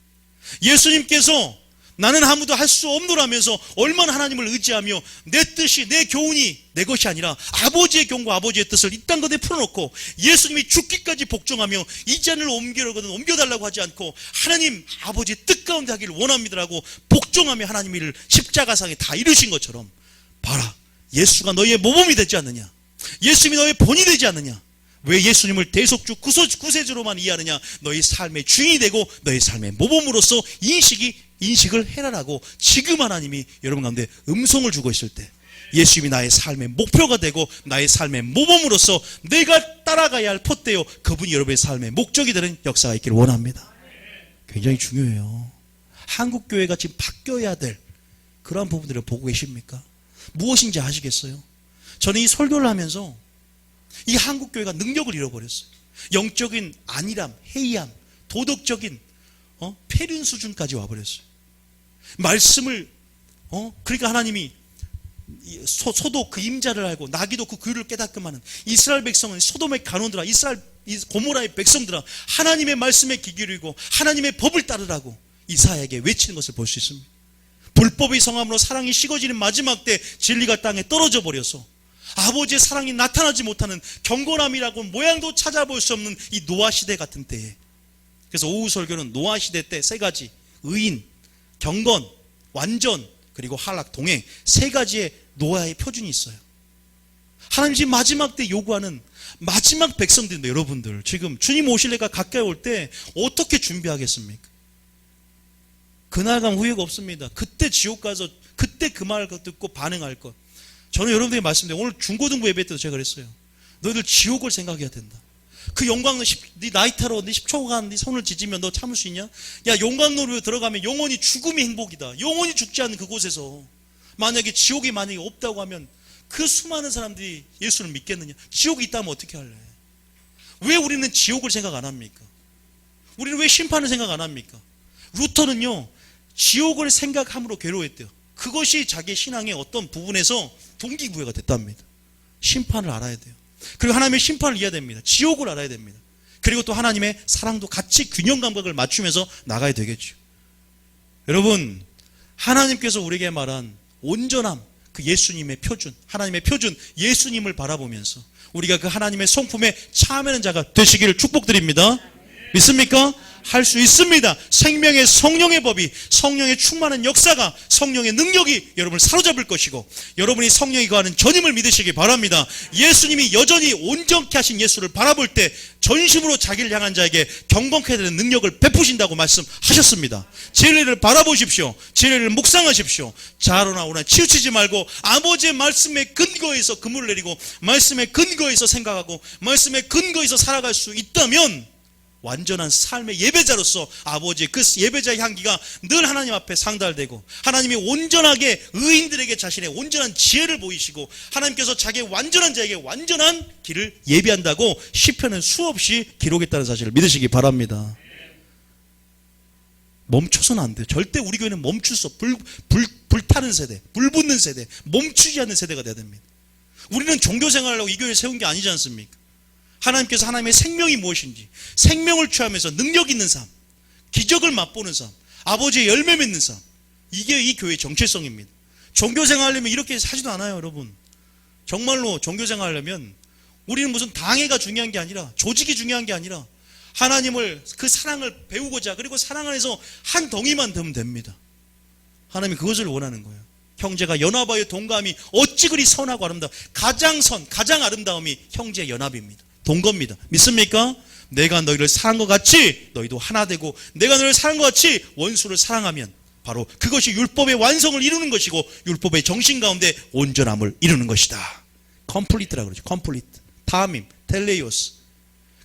예수님께서 나는 아무도 할 수 없노라면서 얼마나 하나님을 의지하며 내 뜻이, 내 교훈이 내 것이 아니라 아버지의 교훈과 아버지의 뜻을 이 땅 가운데 풀어놓고 예수님이 죽기까지 복종하며 이 잔을 옮겨달라고 하지 않고 하나님 아버지의 뜻 가운데 하기를 원합니다라고 복종하며 하나님의 일을 십자가상에 다 이루신 것처럼, 봐라, 예수가 너희의 모범이 되지 않느냐, 예수님이 너희의 본이 되지 않느냐, 왜 예수님을 대속주 구세주로만 이해하느냐? 너희 삶의 주인이 되고 너희 삶의 모범으로서 인식을 해라라고 지금 하나님이 여러분 가운데 음성을 주고 있을 때 예수님이 나의 삶의 목표가 되고 나의 삶의 모범으로서 내가 따라가야 할 폿대요 그분이 여러분의 삶의 목적이 되는 역사가 있기를 원합니다. 굉장히 중요해요. 한국교회가 지금 바뀌어야 될 그러한 부분들을 보고 계십니까? 무엇인지 아시겠어요? 저는 이 설교를 하면서 이 한국교회가 능력을 잃어버렸어요. 영적인 안일함, 해이함, 도덕적인 폐륜 수준까지 와버렸어요. 말씀을 그러니까 하나님이 소도 그 임자를 알고 나귀도 그 규를 깨닫끔 하는 이스라엘 백성은 소돔의 간원들아 고모라의 백성들아 하나님의 말씀에 귀 기울이고 하나님의 법을 따르라고 이사야에게 외치는 것을 볼 수 있습니다. 불법의 성함으로 사랑이 식어지는 마지막 때 진리가 땅에 떨어져 버려서 아버지의 사랑이 나타나지 못하는 경건함이라고 모양도 찾아볼 수 없는 이 노아 시대 같은 때에 그래서 오후 설교는 노아 시대 때 세 가지 의인, 경건, 완전 그리고 하락, 동행 세 가지의 노아의 표준이 있어요. 하나님 지금 마지막 때 요구하는 마지막 백성들인데 여러분들 지금 주님 오실 때가 가까이 올 때 어떻게 준비하겠습니까? 그날 가면 후회가 없습니다. 그때 지옥 가서 그때 그 말 듣고 반응할 것. 저는 여러분들에게 말씀드려요. 오늘 중고등부 예배 때도 제가 그랬어요. 너희들 지옥을 생각해야 된다. 그 용광로 네 나이타로 네 10초간 네 손을 지지면 너 참을 수 있냐? 야 용광로로 들어가면 영원히 죽음이 행복이다. 영원히 죽지 않는 그곳에서 만약에 지옥이 만약에 없다고 하면 그 수많은 사람들이 예수를 믿겠느냐? 지옥이 있다면 어떻게 할래? 왜 우리는 지옥을 생각 안 합니까? 우리는 왜 심판을 생각 안 합니까? 루터는요 지옥을 생각함으로 괴로워했대요. 그것이 자기 신앙의 어떤 부분에서 동기부여가 됐답니다. 심판을 알아야 돼요. 그리고 하나님의 심판을 이해해야 됩니다. 지옥을 알아야 됩니다. 그리고 또 하나님의 사랑도 같이 균형 감각을 맞추면서 나가야 되겠죠. 여러분 하나님께서 우리에게 말한 온전함 그 예수님의 표준 하나님의 표준 예수님을 바라보면서 우리가 그 하나님의 성품에 참여하는 자가 되시기를 축복드립니다. 믿습니까? 할 수 있습니다. 생명의 성령의 법이 성령의 충만한 역사가 성령의 능력이 여러분을 사로잡을 것이고 여러분이 성령이 거하는 전임을 믿으시기 바랍니다. 예수님이 여전히 온전케 하신 예수를 바라볼 때 전심으로 자기를 향한 자에게 경건케 되는 능력을 베푸신다고 말씀하셨습니다. 진리를 바라보십시오. 진리를 묵상하십시오. 자로나 오나 치우치지 말고 아버지의 말씀에 근거해서 그물을 내리고 말씀에 근거해서 생각하고 말씀에 근거해서 살아갈 수 있다면 완전한 삶의 예배자로서 아버지의 그 예배자의 향기가 늘 하나님 앞에 상달되고 하나님이 온전하게 의인들에게 자신의 온전한 지혜를 보이시고 하나님께서 자기의 완전한 자에게 완전한 길을 예비한다고 시편은 수없이 기록했다는 사실을 믿으시기 바랍니다. 멈춰서는 안 돼요. 절대 우리 교회는 멈출 수 없어요. 불타는 세대, 불붙는 세대, 멈추지 않는 세대가 돼야 됩니다. 우리는 종교생활을 하고 이 교회를 세운 게 아니지 않습니까? 하나님께서 하나님의 생명이 무엇인지 생명을 취하면서 능력 있는 삶 기적을 맛보는 삶 아버지의 열매 맺는 삶 이게 이 교회의 정체성입니다. 종교생활 하려면 이렇게 하지도 않아요. 여러분 정말로 종교생활 하려면 우리는 무슨 당회가 중요한 게 아니라 조직이 중요한 게 아니라 하나님을 그 사랑을 배우고자 그리고 사랑 안에서 한 덩이만 되면 됩니다. 하나님이 그것을 원하는 거예요. 형제가 연합하여 동감이 어찌 그리 선하고 아름다워 가장 아름다움이 형제의 연합입니다. 동겁니다. 믿습니까? 내가 너희를 사랑한 것 같이 너희도 하나 되고 내가 너희를 사랑한 것 같이 원수를 사랑하면 바로 그것이 율법의 완성을 이루는 것이고 율법의 정신 가운데 온전함을 이루는 것이다. 컴플리트라고 그러죠. 컴플리트. 타밈, 텔레이오스.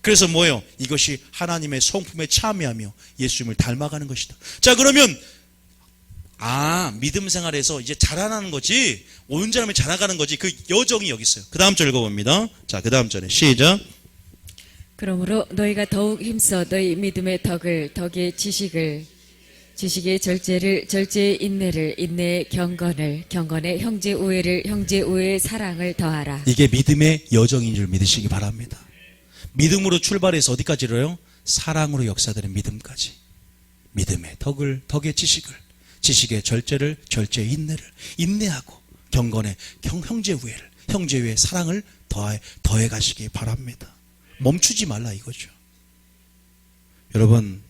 그래서 뭐예요? 이것이 하나님의 성품에 참여하며 예수님을 닮아가는 것이다. 자 그러면 믿음 생활에서 이제 자라나는 거지 온전함에 자라가는 거지 그 여정이 여기 있어요. 그 다음 절 읽어봅니다. 자, 그 다음 절에 시작. 그러므로 너희가 더욱 힘써 너희 믿음의 덕의 지식의 절제를 절제의 인내를 인내의 경건을 경건의 형제 우애를 형제 우애의 사랑을 더하라. 이게 믿음의 여정인 줄 믿으시기 바랍니다. 믿음으로 출발해서 어디까지 이뤄요? 사랑으로 역사되는 믿음까지. 믿음의 덕의 지식의 절제를 절제의 인내를 인내하고 경건의 형제 우애의 사랑을 더해 가시기 바랍니다. 멈추지 말라 이거죠. 여러분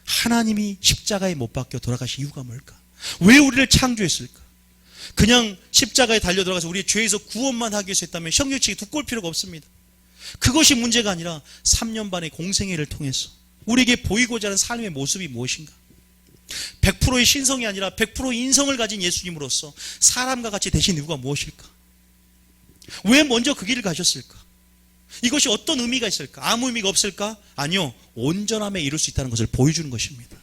하나님이 십자가에 못 박혀 돌아가신 이유가 뭘까? 왜 우리를 창조했을까? 그냥 십자가에 달려 들어가서 우리의 죄에서 구원만 하기 위해서 했다면 형제치기 두꺼울 필요가 없습니다. 그것이 문제가 아니라 3년 반의 공생애를 통해서 우리에게 보이고자 하는 삶의 모습이 무엇인가? 100%의 신성이 아니라 100%의 인성을 가진 예수님으로서 사람과 같이 되신 이유가 무엇일까? 왜 먼저 그 길을 가셨을까? 이것이 어떤 의미가 있을까? 아무 의미가 없을까? 아니요. 온전함에 이룰 수 있다는 것을 보여주는 것입니다.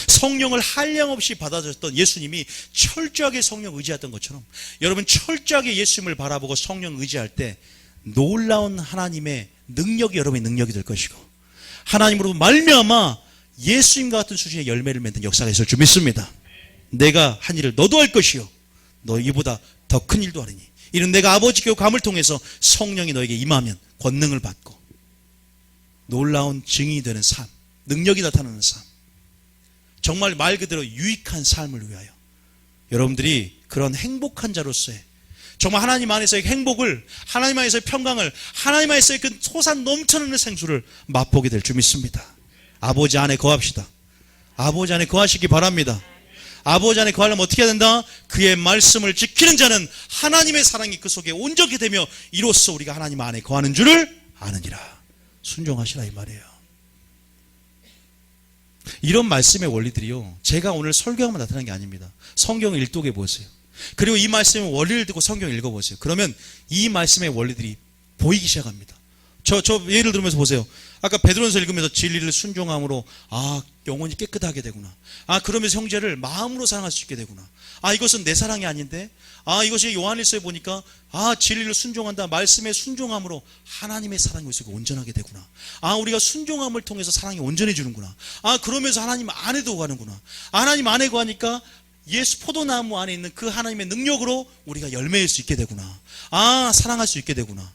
성령을 한량없이 받아들였던 예수님이 철저하게 성령 의지했던 것처럼 여러분 철저하게 예수님을 바라보고 성령 의지할 때 놀라운 하나님의 능력이 여러분의 능력이 될 것이고 하나님으로 말미암아 예수님과 같은 수준의 열매를 맺는 역사가 있을 줄 믿습니다. 내가 한 일을 너도 할 것이요 너 이보다 더 큰 일도 하리니 이는 내가 아버지 교감을 통해서 성령이 너에게 임하면 권능을 받고 놀라운 증인이 되는 삶, 능력이 나타나는 삶, 정말 말 그대로 유익한 삶을 위하여 여러분들이 그런 행복한 자로서의 정말 하나님 안에서의 행복을, 하나님 안에서의 평강을, 하나님 안에서의 그 솟아 넘쳐나는 생수를 맛보게 될 줄 믿습니다. 아버지 안에 거합시다. 아버지 안에 거하시기 바랍니다. 아버지 안에 거하려면 어떻게 해야 된다? 그의 말씀을 지키는 자는 하나님의 사랑이 그 속에 온전히 되며 이로써 우리가 하나님 안에 거하는 줄을 아느니라. 순종하시라 이 말이에요. 이런 말씀의 원리들이요, 제가 오늘 설교하면 나타난 게 아닙니다. 성경을 일독해 보세요. 그리고 이 말씀의 원리를 듣고 성경을 읽어보세요. 그러면 이 말씀의 원리들이 보이기 시작합니다. 저 예를 들면서 보세요. 아까 베드로전서 읽으면서 진리를 순종함으로 영혼이 깨끗하게 되구나. 그러면서 형제를 마음으로 사랑할 수 있게 되구나. 이것은 내 사랑이 아닌데. 이것이 요한일서에 보니까 진리를 순종한다. 말씀에 순종함으로 하나님의 사랑이 우리 속에 온전하게 되구나. 우리가 순종함을 통해서 사랑이 온전해지는구나. 그러면서 하나님 안에도 가는구나. 하나님 안에 가니까 예수 포도나무 안에 있는 그 하나님의 능력으로 우리가 열매일 수 있게 되구나. 사랑할 수 있게 되구나.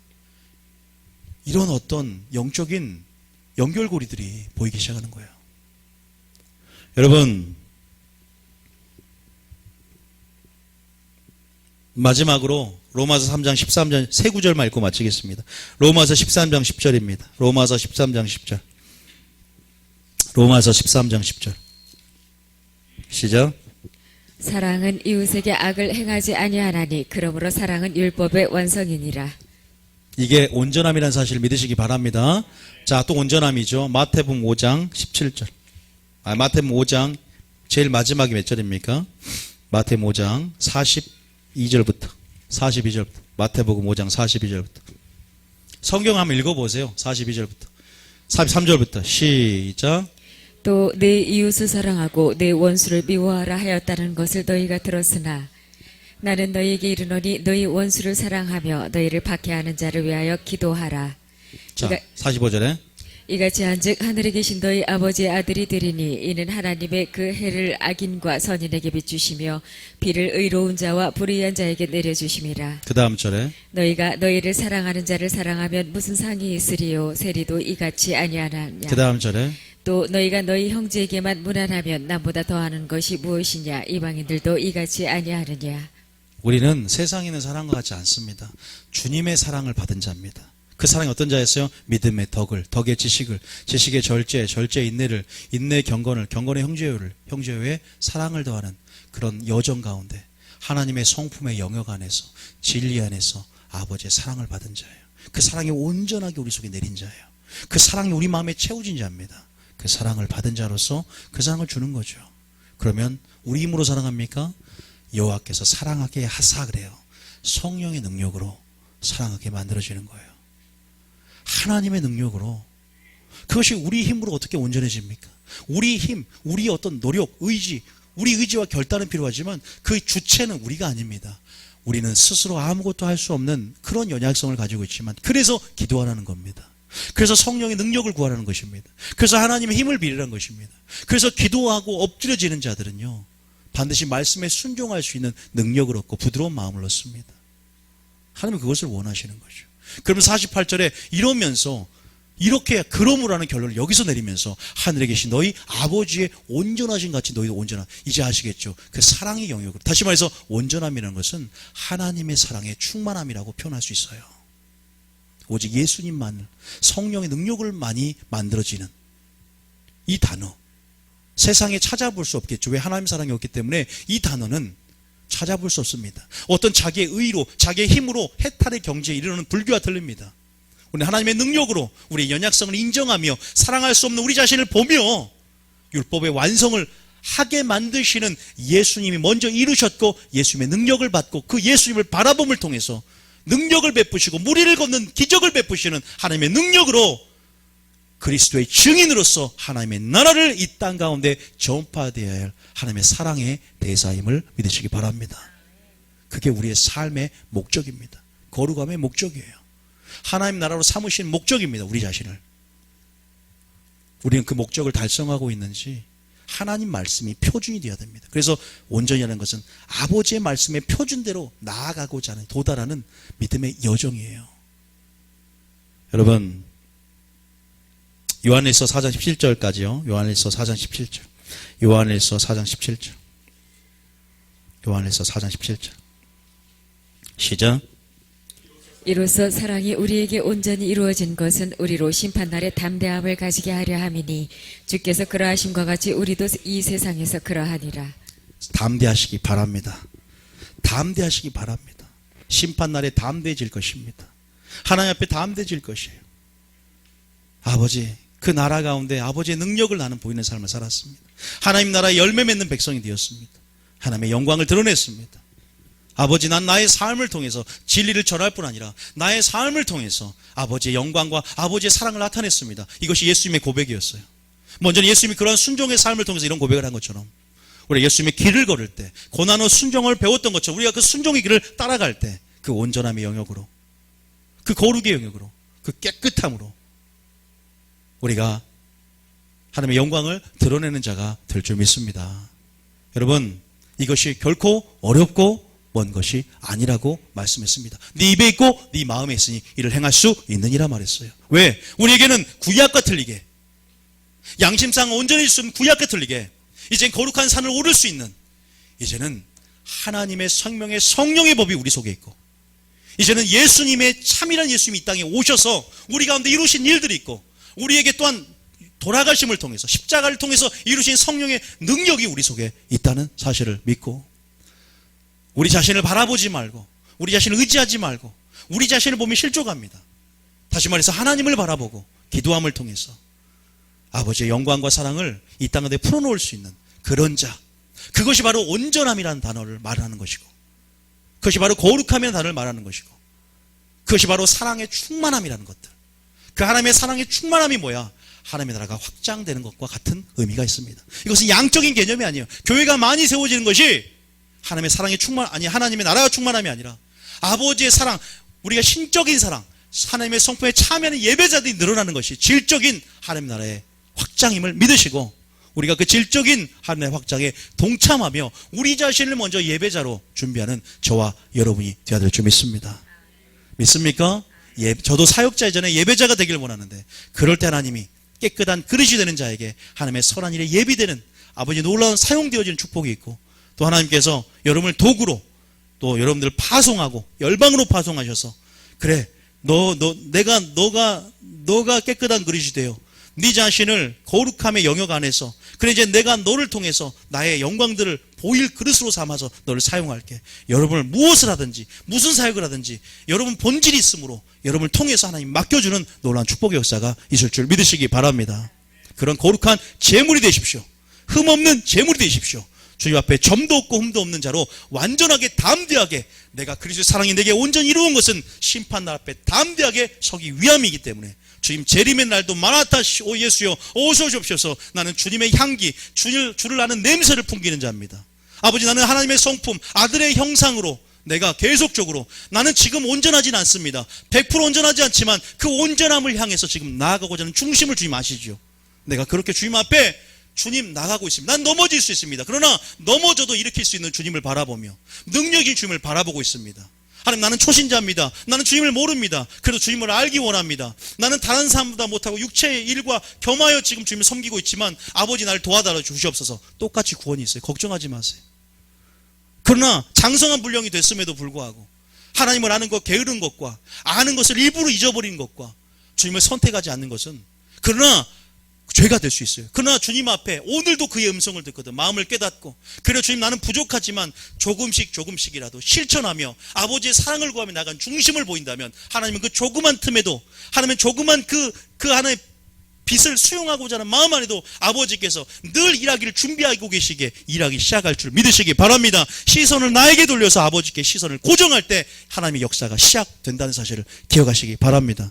이런 어떤 영적인 연결고리들이 보이기 시작하는 거예요. 여러분, 마지막으로 로마서 3장 13절 세 구절만 읽고 마치겠습니다. 로마서 13장 10절입니다. 로마서 13장 10절. 로마서 13장 10절. 시작. 사랑은 이웃에게 악을 행하지 아니하나니 그러므로 사랑은 율법의 완성이니라. 이게 온전함이라는 사실을 믿으시기 바랍니다. 자, 또 온전함이죠. 마태복음 5장 17절. 마태복음 5장 제일 마지막이 몇 절입니까? 마태복음 5장 42절부터 42절부터. 마태복음 5장 42절부터. 성경 한번 읽어보세요. 42절부터 43절부터 시작. 또 내 이웃을 사랑하고 내 원수를 미워하라 하였다는 것을 너희가 들었으나 나는 너희에게 이르노니 너희 원수를 사랑하며 너희를 박해하는 자를 위하여 기도하라. 자, 45절에 이같이 한즉 하늘에 계신 너희 아버지의 아들이 되리니 이는 하나님의 그 해를 악인과 선인에게 비추시며 비를 의로운 자와 불의한 자에게 내려주심이라. 그 다음 절에 너희가 너희를 사랑하는 자를 사랑하면 무슨 상이 있으리요 세리도 이같이 아니하느냐. 그 다음 절에 또 너희가 너희 형제에게만 무난하면 남보다 더하는 것이 무엇이냐. 이방인들도 이같이 아니하느냐. 우리는 세상에 있는 사랑과 같지 않습니다. 주님의 사랑을 받은 자입니다. 그 사랑이 어떤 자였어요? 믿음의 덕의 지식을, 지식의 절제의 인내를, 인내의 경건을, 경건의 형제요에 사랑을 더하는 그런 여정 가운데 하나님의 성품의 영역 안에서 진리 안에서 아버지의 사랑을 받은 자예요. 그 사랑이 온전하게 우리 속에 내린 자예요. 그 사랑이 우리 마음에 채워진 자입니다. 그 사랑을 받은 자로서 그 사랑을 주는 거죠. 그러면 우리 힘으로 사랑합니까? 여호와께서 사랑하게 하사 그래요. 성령의 능력으로 사랑하게 만들어지는 거예요. 하나님의 능력으로. 그것이 우리 힘으로 어떻게 온전해집니까? 우리 힘, 우리 어떤 노력, 의지, 우리 의지와 결단은 필요하지만 그 주체는 우리가 아닙니다. 우리는 스스로 아무것도 할 수 없는 그런 연약성을 가지고 있지만 그래서 기도하라는 겁니다. 그래서 성령의 능력을 구하라는 것입니다. 그래서 하나님의 힘을 빌으라는 것입니다. 그래서 기도하고 엎드려지는 자들은요 반드시 말씀에 순종할 수 있는 능력을 얻고 부드러운 마음을 얻습니다. 하나님은 그것을 원하시는 거죠. 그러면 48절에 이러면서 이렇게 그러므로 하는 결론을 여기서 내리면서 하늘에 계신 너희 아버지의 온전하신 같이 너희도 온전한. 이제 아시겠죠? 그 사랑의 영역으로. 다시 말해서 온전함이라는 것은 하나님의 사랑의 충만함이라고 표현할 수 있어요. 오직 예수님만 성령의 능력을 많이 만들어지는 이 단어. 세상에 찾아볼 수 없겠죠. 왜? 하나님 사랑이 없기 때문에 이 단어는 찾아볼 수 없습니다. 어떤 자기의 의로, 자기의 힘으로 해탈의 경지에 이르는 불교와 틀립니다. 우리는 하나님의 능력으로 우리의 연약성을 인정하며 사랑할 수 없는 우리 자신을 보며 율법의 완성을 하게 만드시는 예수님이 먼저 이루셨고 예수님의 능력을 받고 그 예수님을 바라봄을 통해서 능력을 베푸시고 무리를 걷는 기적을 베푸시는 하나님의 능력으로 그리스도의 증인으로서 하나님의 나라를 이 땅 가운데 전파되어야 할 하나님의 사랑의 대사임을 믿으시기 바랍니다. 그게 우리의 삶의 목적입니다. 거룩함의 목적이에요. 하나님 나라로 삼으신 목적입니다. 우리 자신을. 우리는 그 목적을 달성하고 있는지 하나님 말씀이 표준이 되어야 됩니다. 그래서 온전이라는 것은 아버지의 말씀의 표준대로 나아가고자 하는 도달하는 믿음의 여정이에요. 여러분, 요한일서 4장 17절까지요. 요한일서 4장 17절. 요한일서 4장 17절. 요한일서 4장 17절. 시작. 이로써 사랑이 우리에게 온전히 이루어진 것은 우리로 심판날의 담대함을 가지게 하려 함이니 주께서 그러하심과 같이 우리도 이 세상에서 그러하니라. 담대하시기 바랍니다. 담대하시기 바랍니다. 심판날에 담대해질 것입니다. 하나님 앞에 담대해질 것이에요. 아버지, 그 나라 가운데 아버지의 능력을 나는 보이는 삶을 살았습니다. 하나님 나라의 열매 맺는 백성이 되었습니다. 하나님의 영광을 드러냈습니다. 아버지, 난 나의 삶을 통해서 진리를 전할 뿐 아니라 나의 삶을 통해서 아버지의 영광과 아버지의 사랑을 나타냈습니다. 이것이 예수님의 고백이었어요. 먼저는 예수님이 그러한 순종의 삶을 통해서 이런 고백을 한 것처럼 우리 예수님의 길을 걸을 때 고난과 순종을 배웠던 것처럼 우리가 그 순종의 길을 따라갈 때 그 온전함의 영역으로, 그 거룩의 영역으로, 그 깨끗함으로 우리가 하나님의 영광을 드러내는 자가 될 줄 믿습니다. 여러분, 이것이 결코 어렵고 먼 것이 아니라고 말씀했습니다. 네 입에 있고 네 마음에 있으니 이를 행할 수 있느니라 말했어요. 왜? 우리에게는 구약과 틀리게, 양심상 온전히 있으면 구약과 틀리게 이젠 거룩한 산을 오를 수 있는, 이제는 하나님의 생명의 성령의 법이 우리 속에 있고, 이제는 예수님의 참이란 예수님이 이 땅에 오셔서 우리 가운데 이루신 일들이 있고, 우리에게 또한 돌아가심을 통해서 십자가를 통해서 이루신 성령의 능력이 우리 속에 있다는 사실을 믿고, 우리 자신을 바라보지 말고 우리 자신을 의지하지 말고 우리 자신을 보면 실족합니다. 다시 말해서 하나님을 바라보고 기도함을 통해서 아버지의 영광과 사랑을 이 땅 가운데 풀어놓을 수 있는 그런 자, 그것이 바로 온전함이라는 단어를 말하는 것이고, 그것이 바로 거룩함이라는 단어를 말하는 것이고, 그것이 바로 사랑의 충만함이라는 것들. 그 하나님의 사랑의 충만함이 뭐야? 하나님의 나라가 확장되는 것과 같은 의미가 있습니다. 이것은 양적인 개념이 아니에요. 교회가 많이 세워지는 것이 하나님의 사랑의 하나님의 나라가 충만함이 아니라 아버지의 사랑, 우리가 신적인 사랑, 하나님의 성품에 참여하는 예배자들이 늘어나는 것이 질적인 하나님 나라의 확장임을 믿으시고, 우리가 그 질적인 하나님의 확장에 동참하며 우리 자신을 먼저 예배자로 준비하는 저와 여러분이 되어야 될 줄 믿습니다. 믿습니까? 저도 사역자 이전에 예배자가 되길 원하는데, 그럴 때 하나님이 깨끗한 그릇이 되는 자에게 하나님의 선한 일에 예비되는 아버지 놀라운 사용되어지는 축복이 있고, 또 하나님께서 여러분을 도구로 또 여러분들을 파송하고 열방으로 파송하셔서, 그래, 너가 깨끗한 그릇이 되어 네 자신을 거룩함의 영역 안에서, 그래 이제 내가 너를 통해서 나의 영광들을 보일 그릇으로 삼아서 너를 사용할게. 여러분을 무엇을 하든지 무슨 사역을 하든지 여러분 본질이 있으므로 여러분을 통해서 하나님 맡겨주는 놀라운 축복의 역사가 있을 줄 믿으시기 바랍니다. 그런 거룩한 제물이 되십시오. 흠없는 제물이 되십시오. 주님 앞에 점도 없고 흠도 없는 자로 완전하게 담대하게, 내가 그리스도의 사랑이 내게 온전히 이루은 것은 심판날 앞에 담대하게 서기 위함이기 때문에 주님 재림의 날도 마라나타 오 예수여 어서 오시옵소서. 나는 주님의 향기, 주를 아는 냄새를 풍기는 자입니다. 아버지, 나는 하나님의 성품, 아들의 형상으로 내가 계속적으로, 나는 지금 온전하진 않습니다. 100% 온전하지 않지만 그 온전함을 향해서 지금 나아가고자 하는 중심을 주님 아시죠. 내가 그렇게 주님 앞에 주님 나가고 있습니다. 난 넘어질 수 있습니다. 그러나 넘어져도 일으킬 수 있는 주님을 바라보며 능력인 주님을 바라보고 있습니다. 하나님, 나는 초신자입니다. 나는 주님을 모릅니다. 그래도 주님을 알기 원합니다. 나는 다른 사람보다 못하고 육체의 일과 겸하여 지금 주님을 섬기고 있지만 아버지 나를 도와달라 주시옵소서. 똑같이 구원이 있어요. 걱정하지 마세요. 그러나 장성한 분량이 됐음에도 불구하고 하나님을 아는 것, 게으른 것과 아는 것을 일부러 잊어버리는 것과 주님을 선택하지 않는 것은, 그러나 죄가 될 수 있어요. 그러나 주님 앞에 오늘도 그의 음성을 듣거든 마음을 깨닫고, 그래 주님 나는 부족하지만 조금씩이라도 실천하며 아버지의 사랑을 구하며 나간 중심을 보인다면 하나님은 그 조그만 틈에도, 하나님은 조그만 그 하나의 빛을 수용하고자 하는 마음 안에도 아버지께서 늘 일하기를 준비하고 계시기에 일하기 시작할 줄 믿으시기 바랍니다. 시선을 나에게 돌려서 아버지께 시선을 고정할 때 하나님의 역사가 시작된다는 사실을 기억하시기 바랍니다.